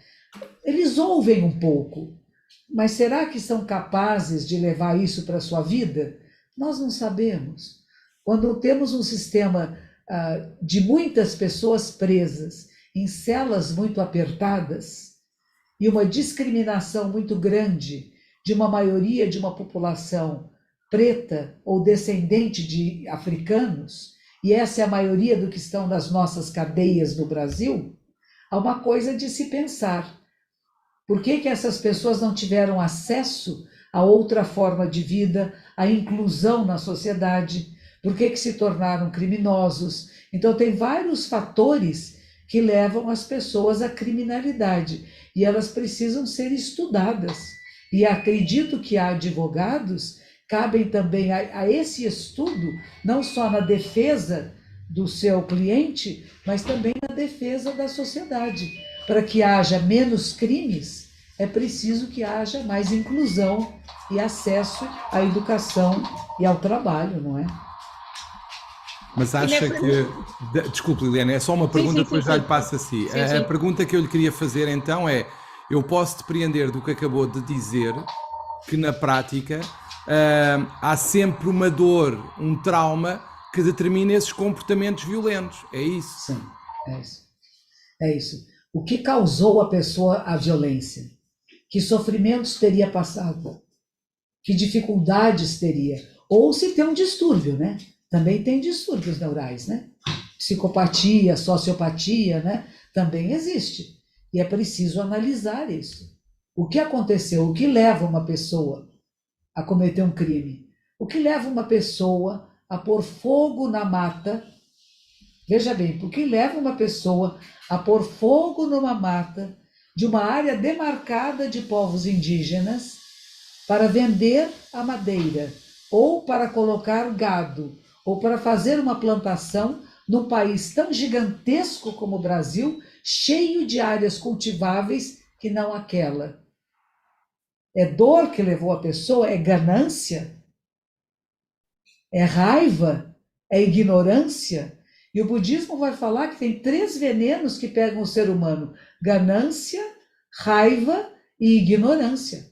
Eles ouvem um pouco, mas será que são capazes de levar isso para a sua vida? Nós não sabemos. Quando temos um sistema de muitas pessoas presas em celas muito apertadas e uma discriminação muito grande de uma maioria de uma população preta ou descendente de africanos, e essa é a maioria do que estão nas nossas cadeias no Brasil, há uma coisa de se pensar. Por que essas pessoas não tiveram acesso a outra forma de vida, a inclusão na sociedade? Por que se tornaram criminosos? Então, tem vários fatores que levam as pessoas à criminalidade e elas precisam ser estudadas. E acredito que há advogados cabem também a esse estudo, não só na defesa do seu cliente, mas também na defesa da sociedade. Para que haja menos crimes, é preciso que haja mais inclusão e acesso à educação e ao trabalho, não é? Mas acha que... Desculpe, Liliana, é só uma pergunta, depois já lhe passo assim. A pergunta que eu lhe queria fazer então é, eu posso depreender do que acabou de dizer, que na prática há sempre uma dor, um trauma que determina esses comportamentos violentos, é isso? Sim, é isso. É isso. O que causou a pessoa a violência? Que sofrimentos teria passado? Que dificuldades teria? Ou se tem um distúrbio, né? Também tem distúrbios neurais, né? Psicopatia, sociopatia, né? Também existe. E é preciso analisar isso. O que aconteceu? O que leva uma pessoa a cometer um crime? O que leva uma pessoa a pôr fogo na mata? Veja bem, o que leva uma pessoa a pôr fogo numa mata de uma área demarcada de povos indígenas para vender a madeira, ou para colocar gado, ou para fazer uma plantação num país tão gigantesco como o Brasil, cheio de áreas cultiváveis que não aquela? É dor que levou a pessoa? É ganância? É raiva? É ignorância? E o budismo vai falar que tem 3 venenos que pegam o ser humano: ganância, raiva e ignorância.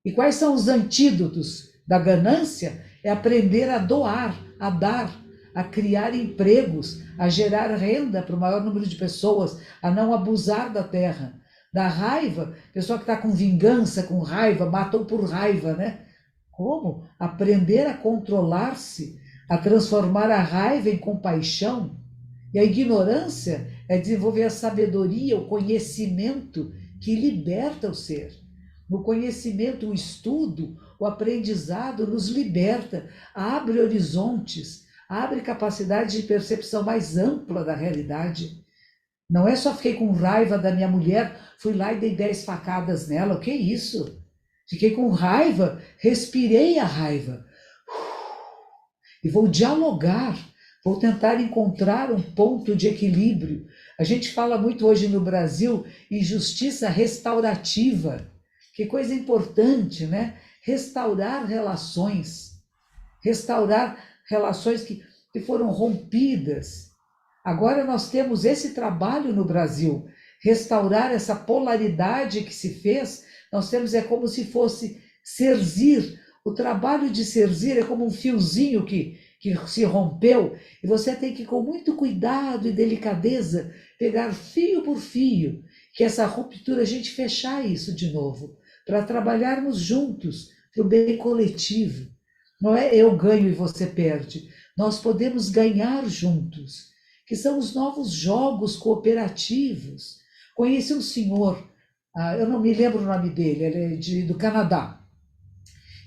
E quais são os antídotos da ganância? É aprender a doar, a dar, a criar empregos, a gerar renda para o maior número de pessoas, a não abusar da terra. Da raiva, pessoa que está com vingança, com raiva, matou por raiva, né? Como? Aprender a controlar-se, a transformar a raiva em compaixão E a ignorância é desenvolver a sabedoria, o conhecimento que liberta o ser. No conhecimento, o estudo, o aprendizado nos liberta, abre horizontes, abre capacidade de percepção mais ampla da realidade. Não é só fiquei com raiva da minha mulher, fui lá e dei 10 facadas nela. O que é isso? Fiquei com raiva, respirei a raiva. E vou dialogar, vou tentar encontrar um ponto de equilíbrio. A gente fala muito hoje no Brasil em justiça restaurativa. Que coisa importante, né? Restaurar relações que foram rompidas. Agora nós temos esse trabalho no Brasil, restaurar essa polaridade que se fez. Nós temos, é como se fosse serzir. O trabalho de serzir é como um fiozinho que se rompeu, e você tem que, com muito cuidado e delicadeza, pegar fio por fio, que essa ruptura, a gente fechar isso de novo, para trabalharmos juntos, para o bem coletivo. Não é eu ganho e você perde. Nós podemos ganhar juntos, que são os novos jogos cooperativos. Conheci um senhor, eu não me lembro o nome dele, ele é do Canadá.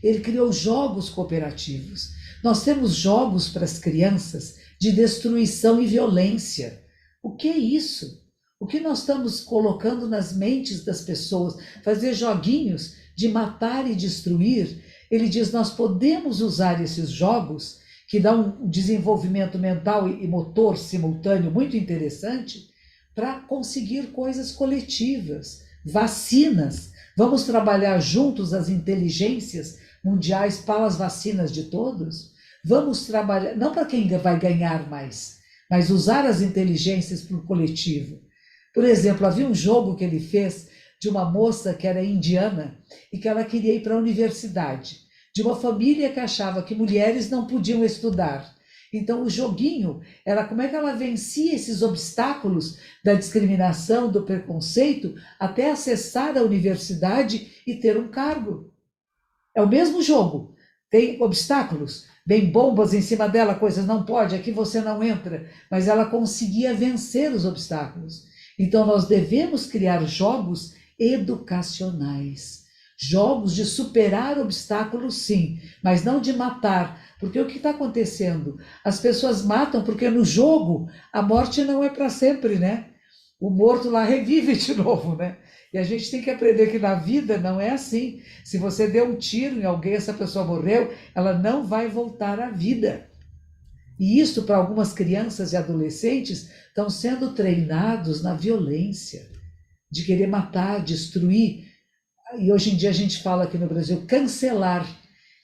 Ele criou jogos cooperativos. Nós temos jogos para as crianças de destruição e violência. O que é isso? O que nós estamos colocando nas mentes das pessoas? Fazer joguinhos de matar e destruir. Ele diz, nós podemos usar esses jogos, que dão um desenvolvimento mental e motor simultâneo muito interessante, para conseguir coisas coletivas, vacinas. Vamos trabalhar juntos as inteligências mundiais para as vacinas de todos? Vamos trabalhar, não para quem vai ganhar mais, mas usar as inteligências para o coletivo. Por exemplo, havia um jogo que ele fez de uma moça que era indiana e que ela queria ir para a universidade, de uma família que achava que mulheres não podiam estudar. Então o joguinho era como é que ela vencia esses obstáculos da discriminação, do preconceito, até acessar a universidade e ter um cargo. É o mesmo jogo, tem obstáculos, vem bombas em cima dela, coisas não pode, aqui você não entra, mas ela conseguia vencer os obstáculos. Então nós devemos criar jogos educacionais, jogos de superar obstáculos, sim, mas não de matar, porque o que está acontecendo? As pessoas matam porque no jogo a morte não é para sempre, né? O morto lá revive de novo, né? E a gente tem que aprender que na vida não é assim. Se você deu um tiro em alguém, essa pessoa morreu, ela não vai voltar à vida. E isso, para algumas crianças e adolescentes, estão sendo treinados na violência, de querer matar, destruir. E hoje em dia a gente fala aqui no Brasil, cancelar.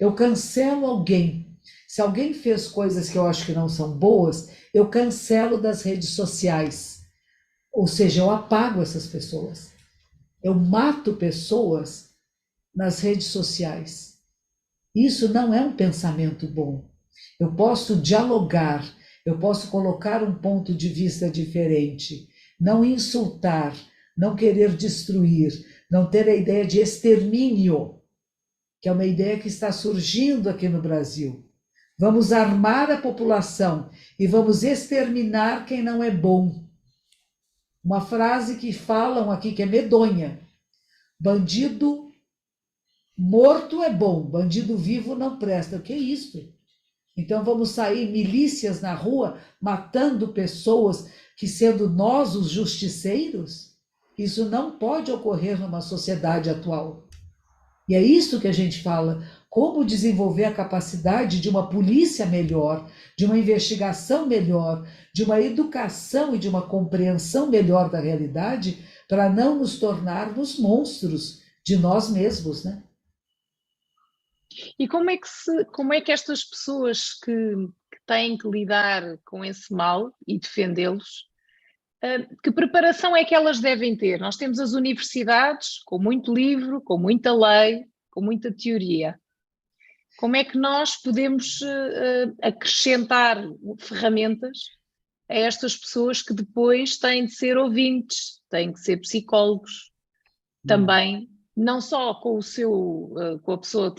Eu cancelo alguém. Se alguém fez coisas que eu acho que não são boas, eu cancelo das redes sociais. Ou seja, eu apago essas pessoas. Eu mato pessoas nas redes sociais. Isso não é um pensamento bom. Eu posso dialogar, eu posso colocar um ponto de vista diferente, não insultar, não querer destruir, não ter a ideia de extermínio, que é uma ideia que está surgindo aqui no Brasil. Vamos armar a população e vamos exterminar quem não é bom. Uma frase que falam aqui que é medonha. Bandido morto é bom, bandido vivo não presta. O que é isso? Então vamos sair milícias na rua matando pessoas que, sendo nós os justiceiros? Isso não pode ocorrer numa sociedade atual. E é isso que a gente fala, como desenvolver a capacidade de uma polícia melhor, de uma investigação melhor, de uma educação e de uma compreensão melhor da realidade, para não nos tornarmos monstros de nós mesmos, né? E como é que estas pessoas que têm que lidar com esse mal e defendê-los, que preparação é que elas devem ter? Nós temos as universidades com muito livro, com muita lei, com muita teoria. Como é que nós podemos acrescentar ferramentas a estas pessoas que depois têm de ser ouvintes, têm que ser psicólogos também, não só com com a pessoa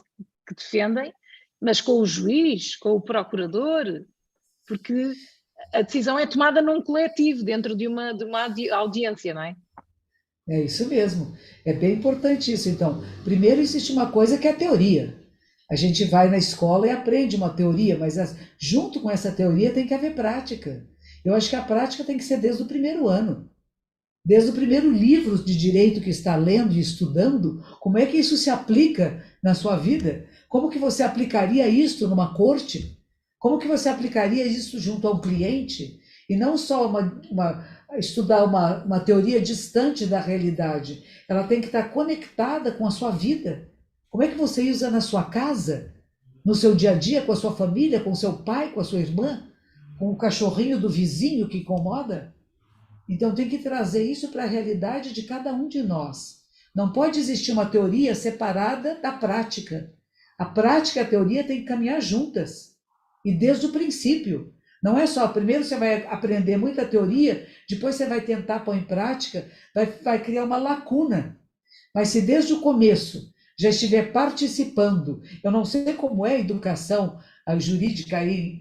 que defendem, mas com o juiz, com o procurador, porque a decisão é tomada num coletivo, dentro de uma audiência, não é? É isso mesmo. É bem importante isso. Então, primeiro existe uma coisa que é a teoria. A gente vai na escola e aprende uma teoria, mas junto com essa teoria tem que haver prática. Eu acho que a prática tem que ser desde o primeiro ano. Desde o primeiro livro de direito que está lendo e estudando, como é que isso se aplica na sua vida? Como que você aplicaria isso numa corte? Como que você aplicaria isso junto a um cliente? E não só estudar uma teoria distante da realidade. Ela tem que estar conectada com a sua vida. Como é que você usa na sua casa, no seu dia a dia, com a sua família, com o seu pai, com a sua irmã, com o cachorrinho do vizinho que incomoda? Então tem que trazer isso para a realidade de cada um de nós. Não pode existir uma teoria separada da prática. A prática e a teoria têm que caminhar juntas. E desde o princípio. Não é só, primeiro você vai aprender muita teoria, depois você vai tentar pôr em prática, vai criar uma lacuna. Mas se desde o começo já estiver participando, eu não sei como é a educação jurídica aí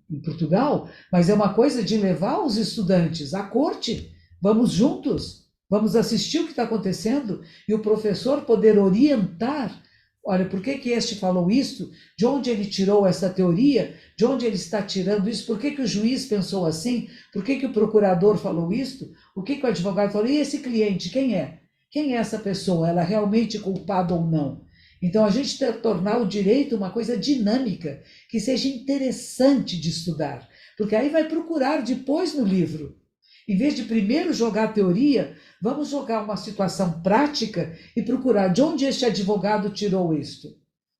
em Portugal, mas é uma coisa de levar os estudantes à corte, vamos juntos, vamos assistir o que está acontecendo, e o professor poder orientar. Olha, por que este falou isso? De onde ele tirou essa teoria? De onde ele está tirando isso? Por que o juiz pensou assim? Por que o procurador falou isso? O que o advogado falou? E esse cliente, quem é? Quem é essa pessoa? Ela é realmente culpada ou não? Então, a gente tem que tornar o direito uma coisa dinâmica, que seja interessante de estudar, porque aí vai procurar depois no livro. Em vez de primeiro jogar a teoria, vamos jogar uma situação prática e procurar de onde este advogado tirou isto.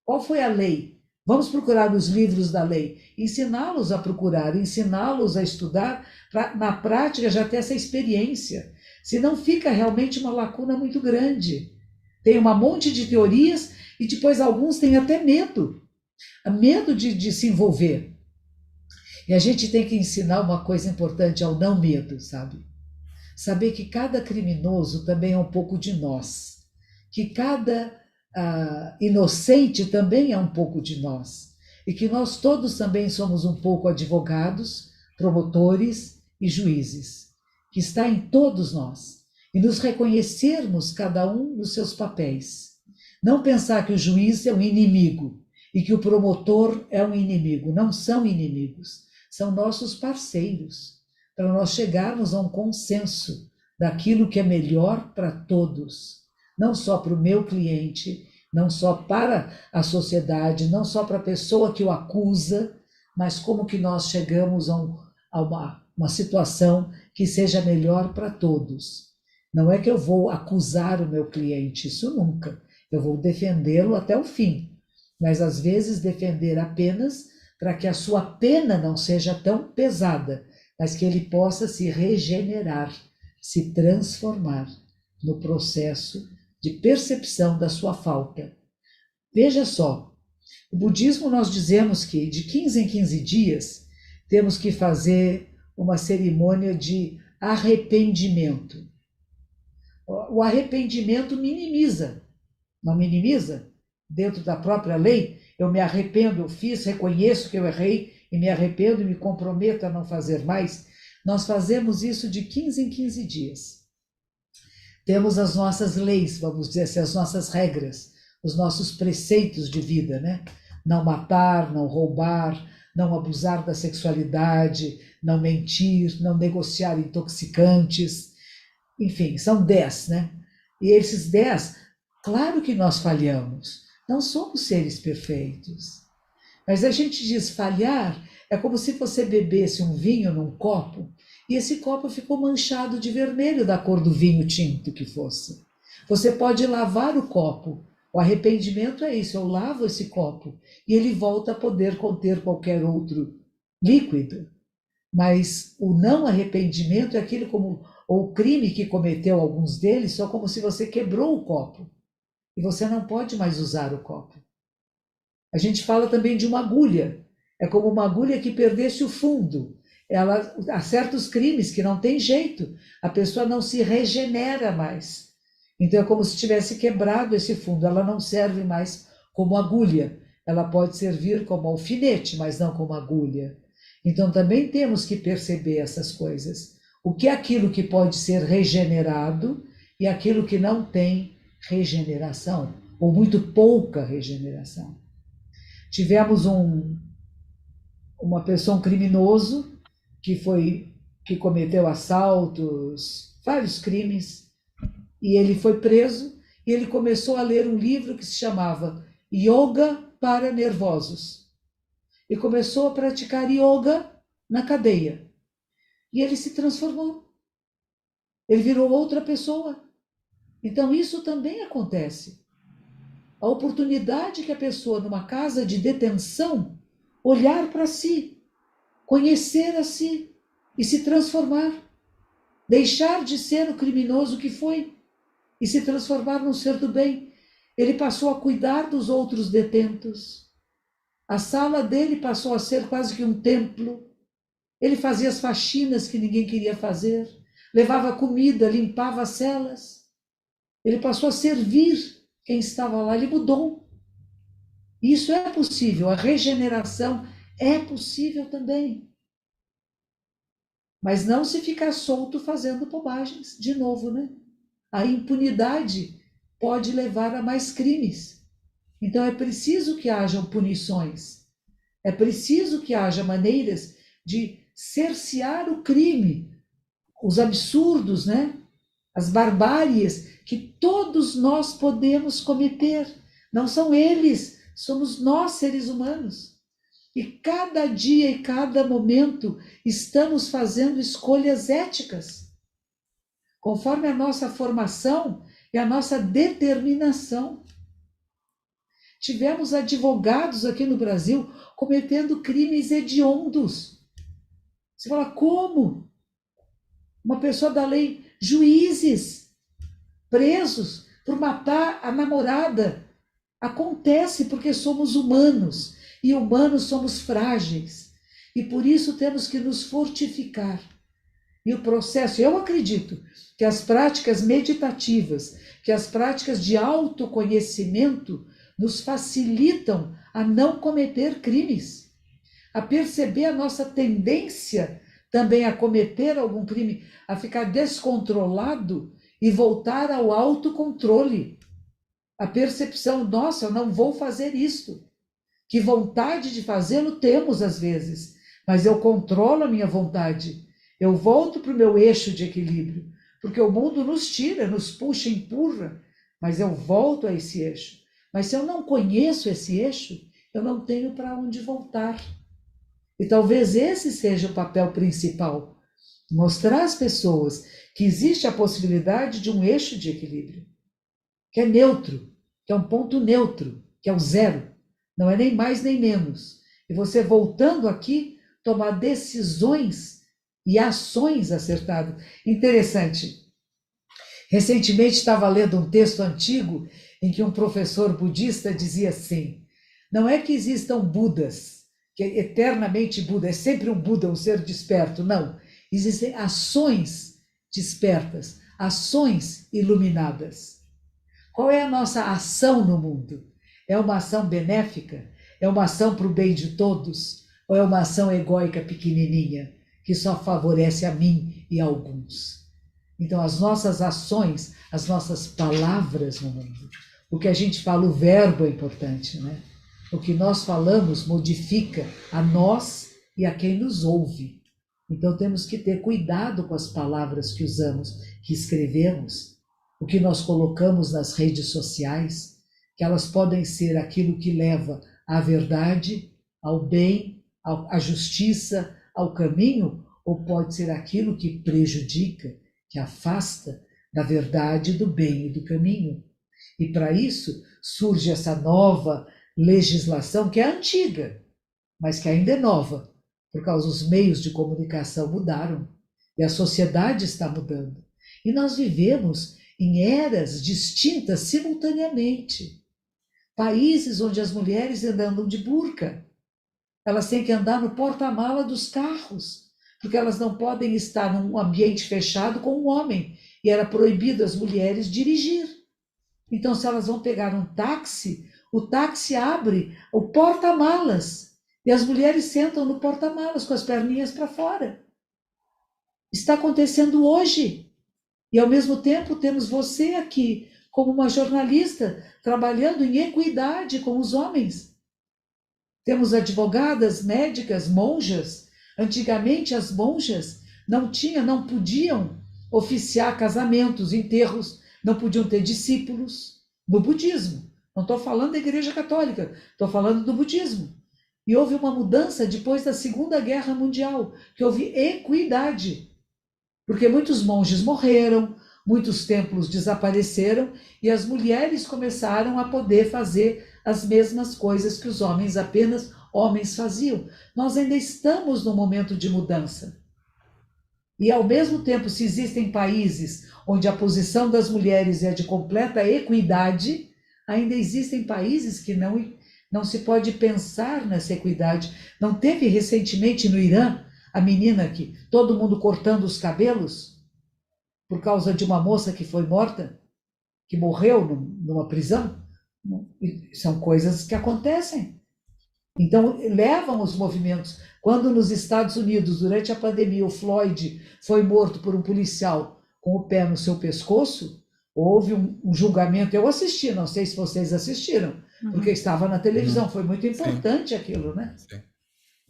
Qual foi a lei? Vamos procurar nos livros da lei, ensiná-los a procurar, ensiná-los a estudar, para na prática já ter essa experiência. Senão fica realmente uma lacuna muito grande. Tem um monte de teorias e depois alguns têm até medo. Medo de se envolver. E a gente tem que ensinar uma coisa importante ao não medo, sabe? Saber que cada criminoso também é um pouco de nós. Que cada inocente também é um pouco de nós. E que nós todos também somos um pouco advogados, promotores e juízes. Que está em todos nós. E nos reconhecermos cada um nos seus papéis. Não pensar que o juiz é um inimigo e que o promotor é um inimigo. Não são inimigos. São nossos parceiros, para nós chegarmos a um consenso daquilo que é melhor para todos, não só para o meu cliente, não só para a sociedade, não só para a pessoa que o acusa, mas como que nós chegamos a uma situação que seja melhor para todos. Não é que eu vou acusar o meu cliente, isso nunca. Eu vou defendê-lo até o fim, mas às vezes defender apenas para que a sua pena não seja tão pesada, mas que ele possa se regenerar, se transformar no processo de percepção da sua falta. Veja só, o budismo nós dizemos que de 15 em 15 dias temos que fazer uma cerimônia de arrependimento. O arrependimento minimiza, não minimiza? Dentro da própria lei, eu me arrependo, eu fiz, reconheço que eu errei e me arrependo e me comprometo a não fazer mais. Nós fazemos isso de 15 em 15 dias. Temos as nossas leis, vamos dizer assim, as nossas regras, os nossos preceitos de vida, né? Não matar, não roubar, não abusar da sexualidade, não mentir, não negociar intoxicantes. Enfim, são 10, né? E esses 10, claro que nós falhamos. Não somos seres perfeitos. Mas a gente diz falhar é como se você bebesse um vinho num copo e esse copo ficou manchado de vermelho da cor do vinho tinto que fosse. Você pode lavar o copo. O arrependimento é isso, eu lavo esse copo e ele volta a poder conter qualquer outro líquido. Mas o não arrependimento é aquele como o crime que cometeu alguns deles, só como se você quebrou o copo. E você não pode mais usar o copo. A gente fala também de uma agulha. É como uma agulha que perdesse o fundo. Há certos crimes que não tem jeito. A pessoa não se regenera mais. Então é como se tivesse quebrado esse fundo. Ela não serve mais como agulha. Ela pode servir como alfinete, mas não como agulha. Então também temos que perceber essas coisas. O que é aquilo que pode ser regenerado e aquilo que não tem regeneração, ou muito pouca regeneração. Tivemos uma pessoa, um criminoso, que cometeu assaltos, vários crimes, e ele foi preso, e ele começou a ler um livro que se chamava Yoga para Nervosos. E começou a praticar yoga na cadeia. E ele se transformou. Ele virou outra pessoa. Então isso também acontece. A oportunidade que a pessoa, numa casa de detenção, olhar para si, conhecer a si e se transformar. Deixar de ser o criminoso que foi e se transformar num ser do bem. Ele passou a cuidar dos outros detentos. A sala dele passou a ser quase que um templo. Ele fazia as faxinas que ninguém queria fazer, levava comida, limpava as celas. Ele passou a servir quem estava lá, ele mudou. Isso é possível, a regeneração é possível também. Mas não se ficar solto fazendo bobagens, de novo, né? A impunidade pode levar a mais crimes. Então é preciso que hajam punições. É preciso que haja maneiras de cercear o crime, os absurdos, né? As barbáries que todos nós podemos cometer. Não são eles, somos nós, seres humanos. E cada dia e cada momento estamos fazendo escolhas éticas, conforme a nossa formação e a nossa determinação. Tivemos advogados aqui no Brasil cometendo crimes hediondos. Você fala, como? Uma pessoa da lei, juízes presos por matar a namorada. Acontece porque somos humanos, e humanos somos frágeis. E por isso temos que nos fortificar. E o processo, eu acredito que as práticas meditativas, que as práticas de autoconhecimento nos facilitam a não cometer crimes, a perceber a nossa tendência também a cometer algum crime, a ficar descontrolado e voltar ao autocontrole. A percepção, nossa, eu não vou fazer isto. Que vontade de fazê-lo temos às vezes, mas eu controlo a minha vontade. Eu volto para o meu eixo de equilíbrio, porque o mundo nos tira, nos puxa, empurra, mas eu volto a esse eixo. Mas se eu não conheço esse eixo, eu não tenho para onde voltar. E talvez esse seja o papel principal, mostrar às pessoas que existe a possibilidade de um eixo de equilíbrio, que é neutro, que é um ponto neutro, que é o zero. Não é nem mais nem menos. E você voltando aqui, tomar decisões e ações acertadas. Interessante. Recentemente estava lendo um texto antigo em que um professor budista dizia assim, não é que existam Budas, que é eternamente Buda, é sempre um Buda, um ser desperto, não. Existem ações despertas, ações iluminadas. Qual é a nossa ação no mundo? É uma ação benéfica? É uma ação para o bem de todos? Ou é uma ação egóica pequenininha, que só favorece a mim e a alguns? Então, as nossas ações, as nossas palavras no mundo, o que a gente fala, o verbo é importante, né? O que nós falamos modifica a nós e a quem nos ouve. Então, temos que ter cuidado com as palavras que usamos, que escrevemos, o que nós colocamos nas redes sociais, que elas podem ser aquilo que leva à verdade, ao bem, à justiça, ao caminho, ou pode ser aquilo que prejudica, que afasta da verdade, do bem e do caminho. E para isso surge essa nova legislação que é antiga, mas que ainda é nova, por causa dos meios de comunicação mudaram e a sociedade está mudando. E nós vivemos em eras distintas simultaneamente. Países onde as mulheres ainda andam de burca, elas têm que andar no porta-mala dos carros, porque elas não podem estar num ambiente fechado com um homem, e era proibido as mulheres dirigir. Então, se elas vão pegar um táxi, o táxi abre o porta-malas, E as mulheres sentam no porta-malas com as perninhas para fora. Está acontecendo hoje. E, ao mesmo tempo, temos você aqui, como uma jornalista, trabalhando em equidade com os homens. Temos advogadas, médicas, monjas. Antigamente, as monjas não podiam oficiar casamentos, enterros, não podiam ter discípulos no budismo. Não estou falando da Igreja Católica, estou falando do budismo. E houve uma mudança depois da Segunda Guerra Mundial, que houve equidade. Porque muitos monges morreram, muitos templos desapareceram e as mulheres começaram a poder fazer as mesmas coisas que os homens, apenas homens, faziam. Nós ainda estamos num momento de mudança. E, ao mesmo tempo, se existem países onde a posição das mulheres é de completa equidade, ainda existem países que não se pode pensar nessa equidade. Não teve recentemente no Irã a menina que todo mundo cortando os cabelos por causa de uma moça que foi morta, que morreu numa prisão? São coisas que acontecem. Então, levam os movimentos. Quando nos Estados Unidos, durante a pandemia, o Floyd foi morto por um policial com o pé no seu pescoço, houve um julgamento. Eu assisti, não sei se vocês assistiram, porque estava na televisão. Foi muito importante aquilo, né? Sim.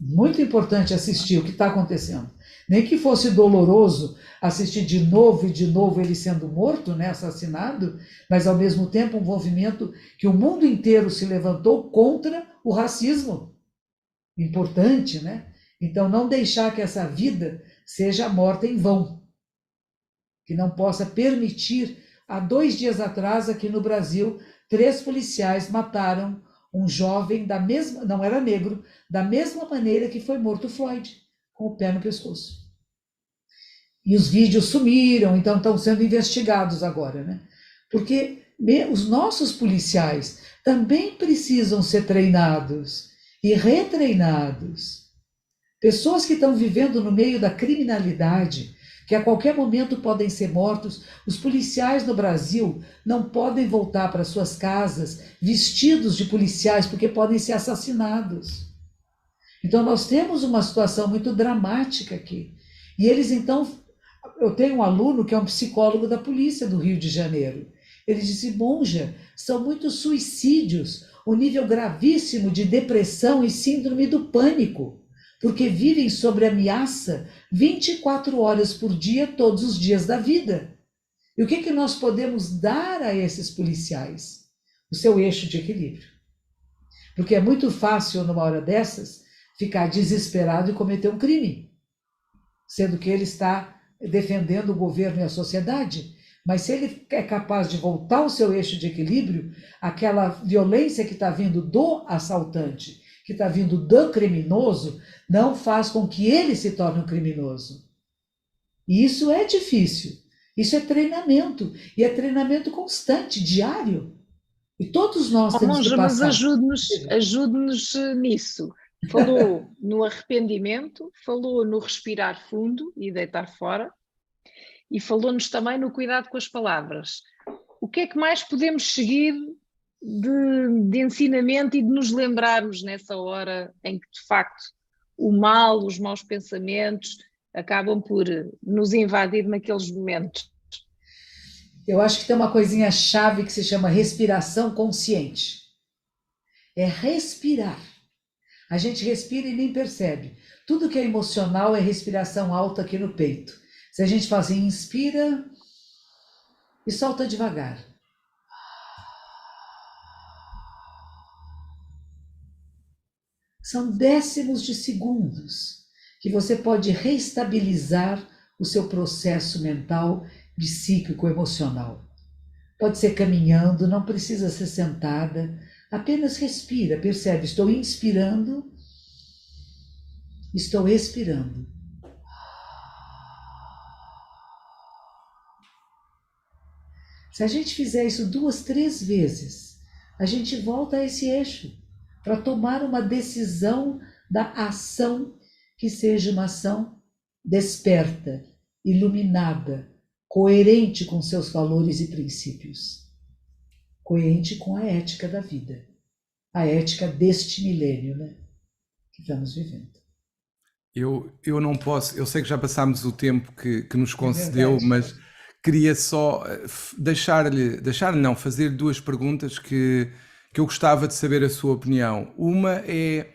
Muito importante assistir o que está acontecendo. Nem que fosse doloroso assistir de novo e de novo ele sendo morto, né, assassinado, mas ao mesmo tempo um movimento que o mundo inteiro se levantou contra o racismo. Importante, né? Então não deixar que essa vida seja morta em vão. Que não possa permitir. Há 2 dias atrás, aqui no Brasil, 3 policiais mataram um jovem não era negro, da mesma maneira que foi morto Floyd, com o pé no pescoço. E os vídeos sumiram, então estão sendo investigados agora, né? Porque os nossos policiais também precisam ser treinados e retreinados. Pessoas que estão vivendo no meio da criminalidade, que a qualquer momento podem ser mortos. Os policiais no Brasil não podem voltar para suas casas vestidos de policiais, porque podem ser assassinados. Então, nós temos uma situação muito dramática aqui. E eles, então, eu tenho um aluno que é um psicólogo da polícia do Rio de Janeiro. Ele disse, monja, são muitos suicídios, um nível gravíssimo de depressão e síndrome do pânico, porque vivem sob ameaça 24 horas por dia, todos os dias da vida. E o que nós podemos dar a esses policiais? O seu eixo de equilíbrio. Porque é muito fácil, numa hora dessas, ficar desesperado e cometer um crime, sendo que ele está defendendo o governo e a sociedade. Mas se ele é capaz de voltar ao seu eixo de equilíbrio, aquela violência que está vindo do assaltante, que está vindo do criminoso, não faz com que ele se torne um criminoso. E isso é difícil. Isso é treinamento. E é treinamento constante, diário. E todos nós temos que passar. Mas ajude-nos nisso. Falou no arrependimento, falou no respirar fundo e deitar fora, e falou-nos também no cuidado com as palavras. O que é que mais podemos seguir de ensinamento e de nos lembrarmos nessa hora em que, de facto, o mal, os maus pensamentos acabam por nos invadir naqueles momentos? Eu acho que tem uma coisinha chave que se chama respiração consciente. É respirar. A gente respira e nem percebe. Tudo que é emocional é respiração alta aqui no peito. Se a gente faz assim, inspira e solta devagar. São décimos de segundos que você pode reestabilizar o seu processo mental, psíquico, emocional. Pode ser caminhando, não precisa ser sentada, apenas respira, percebe, estou inspirando, estou expirando. Se a gente fizer isso 2, 3 vezes, a gente volta a esse eixo para tomar uma decisão da ação que seja uma ação desperta, iluminada, coerente com seus valores e princípios, coerente com a ética da vida, a ética deste milênio, né? que estamos vivendo. Eu não posso, eu sei que já passámos o tempo que nos É concedeu, verdade. mas queria só deixar-lhe não, fazer duas perguntas que eu gostava de saber a sua opinião. Uma é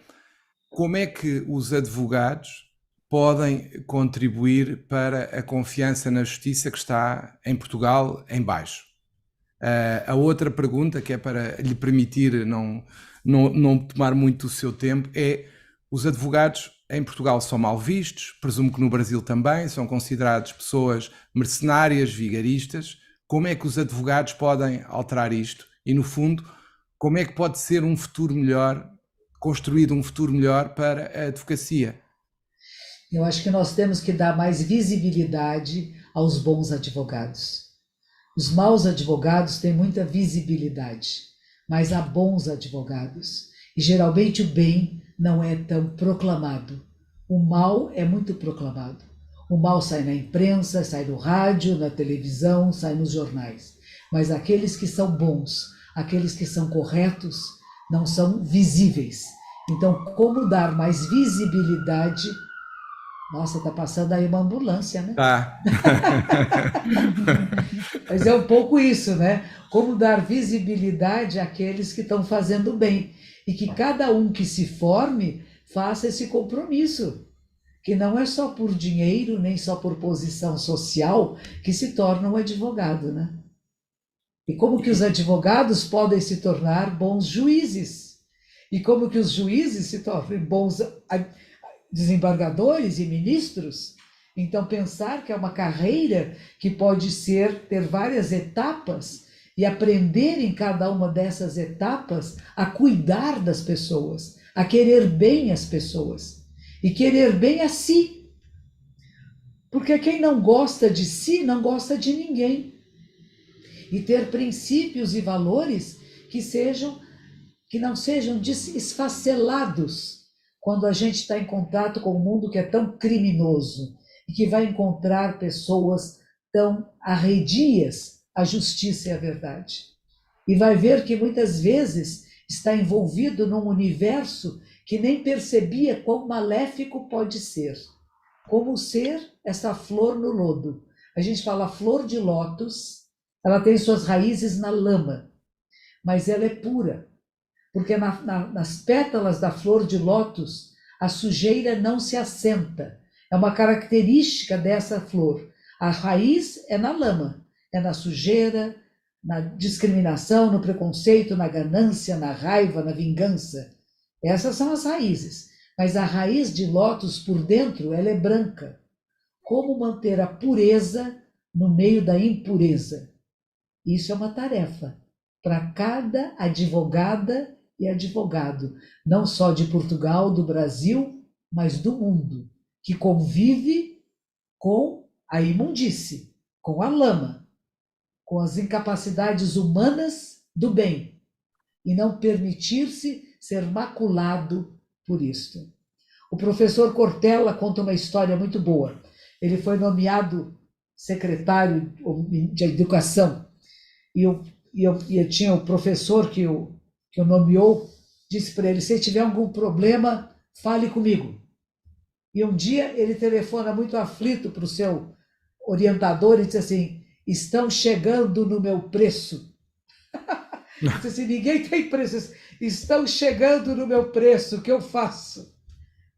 como é que os advogados podem contribuir para a confiança na justiça que está em Portugal em baixo? A outra pergunta, que é para lhe permitir não tomar muito o seu tempo, é: os advogados em Portugal são mal vistos, presumo que no Brasil também, são considerados pessoas mercenárias, vigaristas. Como é que os advogados podem alterar isto? E, no fundo, como é que pode ser um futuro melhor, construído um futuro melhor para a advocacia? Eu acho que nós temos que dar mais visibilidade aos bons advogados. Os maus advogados têm muita visibilidade, mas há bons advogados. E geralmente o bem não é tão proclamado. O mal é muito proclamado. O mal sai na imprensa, sai no rádio, na televisão, sai nos jornais. Mas aqueles que são bons, aqueles que são corretos, não são visíveis. Então, como dar mais visibilidade? Nossa, tá passando aí uma ambulância, né? Tá. Mas é um pouco isso, né? Como dar visibilidade àqueles que estão fazendo bem. E que cada um que se forme faça esse compromisso. Que não é só por dinheiro, nem só por posição social que se torna um advogado, né? E como que os advogados podem se tornar bons juízes? E como que os juízes se tornam bons desembargadores e ministros? Então, pensar que é uma carreira que pode ter várias etapas e aprender em cada uma dessas etapas a cuidar das pessoas, a querer bem as pessoas e querer bem a si. Porque quem não gosta de si não gosta de ninguém. E ter princípios e valores que não sejam esfacelados quando a gente está em contato com um mundo que é tão criminoso e que vai encontrar pessoas tão arredias à justiça e à verdade. E vai ver que muitas vezes está envolvido num universo que nem percebia quão maléfico pode ser. Como ser essa flor no lodo. A gente fala flor de lótus, ela tem suas raízes na lama, mas ela é pura, porque nas pétalas da flor de lótus a sujeira não se assenta. É uma característica dessa flor. A raiz é na lama, é na sujeira, na discriminação, no preconceito, na ganância, na raiva, na vingança. Essas são as raízes. Mas a raiz de lótus por dentro, ela é branca. Como manter a pureza no meio da impureza? Isso é uma tarefa para cada advogada e advogado, não só de Portugal, do Brasil, mas do mundo, que convive com a imundície, com a lama, com as incapacidades humanas do bem, e não permitir-se ser maculado por isto. O professor Cortella conta uma história muito boa. Ele foi nomeado secretário de Educação, e eu tinha o professor que o nomeou, disse para ele: se tiver algum problema, fale comigo. E um dia ele telefona muito aflito para o seu orientador e diz assim: estão chegando no meu preço. Disse assim: ninguém tem preço. Estão chegando no meu preço, o que eu faço?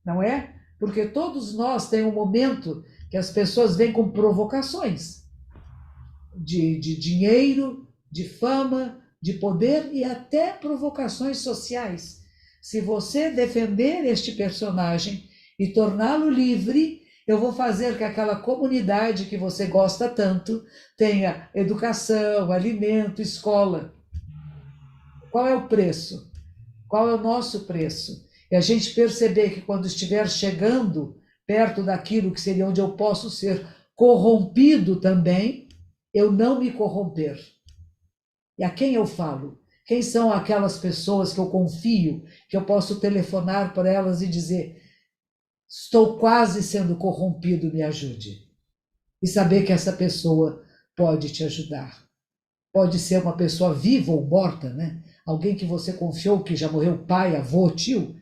Não é? Porque todos nós temos um momento que as pessoas vêm com provocações de dinheiro, de fama, de poder e até provocações sociais. Se você defender este personagem e torná-lo livre, eu vou fazer que aquela comunidade que você gosta tanto tenha educação, alimento, escola. Qual é o preço? Qual é o nosso preço? E a gente perceber que quando estiver chegando perto daquilo que seria onde eu posso ser corrompido também, eu não me corromper. E a quem eu falo? Quem são aquelas pessoas que eu confio, que eu posso telefonar para elas e dizer: estou quase sendo corrompido, me ajude. E saber que essa pessoa pode te ajudar. Pode ser uma pessoa viva ou morta, né? Alguém que você confiou, que já morreu pai, avô, tio.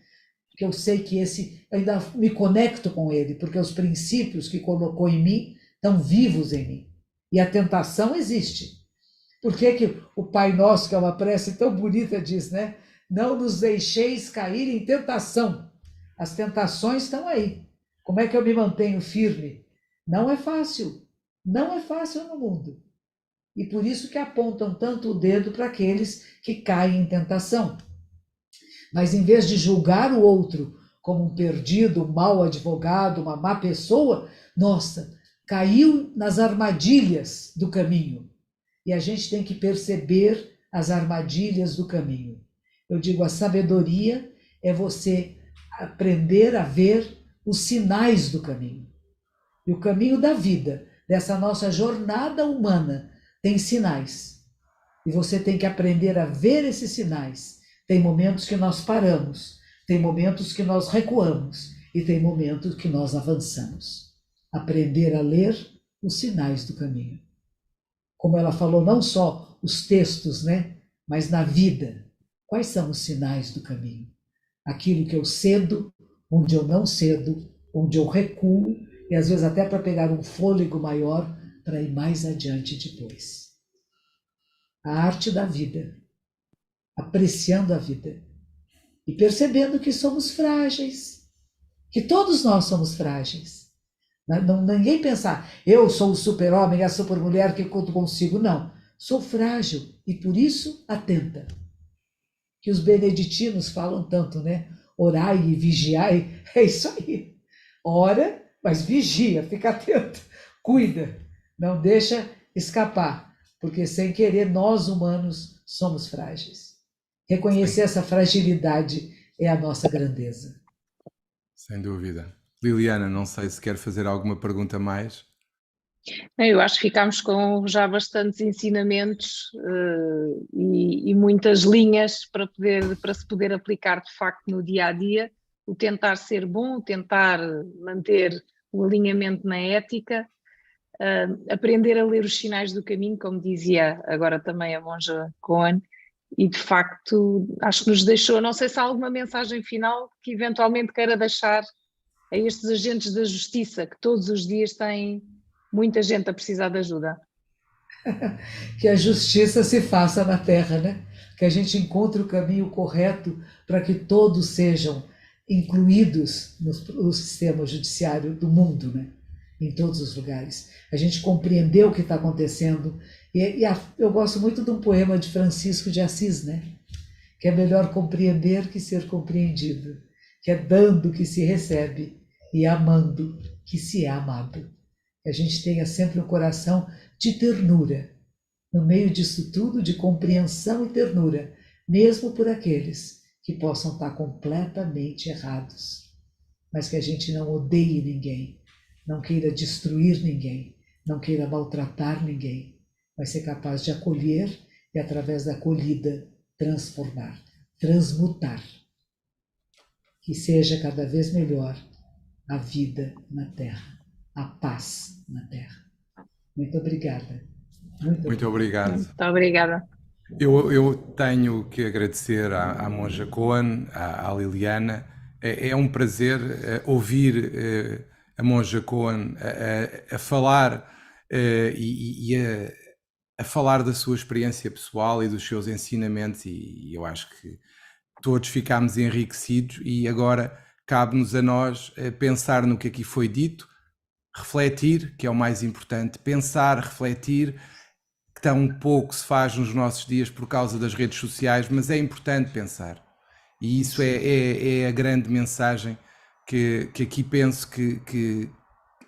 porque eu sei que esse, ainda me conecto com ele, porque os princípios que colocou em mim estão vivos em mim. E a tentação existe. Por que o Pai Nosso, que é uma prece tão bonita, diz, né? Não nos deixeis cair em tentação. As tentações estão aí. Como é que eu me mantenho firme? Não é fácil. Não é fácil no mundo. E por isso que apontam tanto o dedo para aqueles que caem em tentação. Mas em vez de julgar o outro como um perdido, um mau advogado, uma má pessoa, nossa, caiu nas armadilhas do caminho. E a gente tem que perceber as armadilhas do caminho. Eu digo, a sabedoria é você aprender a ver os sinais do caminho. E o caminho da vida, dessa nossa jornada humana, tem sinais. E você tem que aprender a ver esses sinais. Tem momentos que nós paramos, tem momentos que nós recuamos e tem momentos que nós avançamos. Aprender a ler os sinais do caminho. Como ela falou, não só os textos, né? Mas na vida. Quais são os sinais do caminho? Aquilo que eu cedo, onde eu não cedo, onde eu recuo, e às vezes até para pegar um fôlego maior para ir mais adiante depois. A arte da vida, apreciando a vida e percebendo que somos frágeis, que todos nós somos frágeis. Ninguém pensar, eu sou o super-homem, a super-mulher que eu consigo. Não, sou frágil e por isso atenta. Que os beneditinos falam tanto, né? Orai e vigiai, é isso aí. Ora, mas vigia, fica atento, cuida, não deixa escapar, porque sem querer nós humanos somos frágeis. Reconhecer essa fragilidade é a nossa grandeza. Sem dúvida. Liliana, não sei se quer fazer alguma pergunta mais. Eu acho que ficámos com já bastantes ensinamentos e muitas linhas para se poder aplicar de facto no dia a dia, o tentar ser bom, o tentar manter o alinhamento na ética, aprender a ler os sinais do caminho, como dizia agora também a monja Cohen, e de facto acho que nos deixou, não sei se há alguma mensagem final que eventualmente queira deixar a estes agentes da justiça, que todos os dias têm muita gente a precisar de ajuda. Que a justiça se faça na terra, né? Que a gente encontre o caminho correto para que todos sejam incluídos no sistema judiciário do mundo, né? Em todos os lugares. A gente compreender o que está acontecendo. Eu gosto muito de um poema de Francisco de Assis, né? Que é melhor compreender que ser compreendido, que é dando que se recebe e amando que se é amado. Que a gente tenha sempre um coração de ternura, no meio disso tudo, de compreensão e ternura, mesmo por aqueles que possam estar completamente errados, mas que a gente não odeie ninguém, não queira destruir ninguém, não queira maltratar ninguém, mas ser capaz de acolher e, através da acolhida, transformar, transmutar. Que seja cada vez melhor a vida na Terra, a paz na Terra. Muito obrigada. Muito obrigado. Muito obrigada. Eu tenho que agradecer à monja Cohen, à Liliana. É um prazer ouvir a monja Cohen a falar e a falar da sua experiência pessoal e dos seus ensinamentos, e eu acho que todos ficámos enriquecidos e agora cabe-nos a nós pensar no que aqui foi dito, refletir, que é o mais importante, pensar, refletir, que tão pouco se faz nos nossos dias por causa das redes sociais, mas é importante pensar. E isso é a grande mensagem que aqui penso que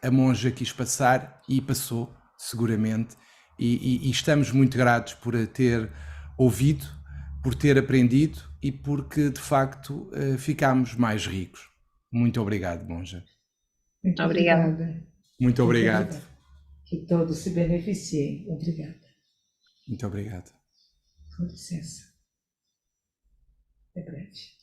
a monja quis passar e passou, seguramente. E estamos muito gratos por a ter ouvido, por ter aprendido e porque, de facto, ficámos mais ricos. Muito obrigado, monja. Muito Obrigada. obrigada. Muito obrigado. Que todos se beneficiem. Obrigada. Muito obrigado. Com licença. Até breve.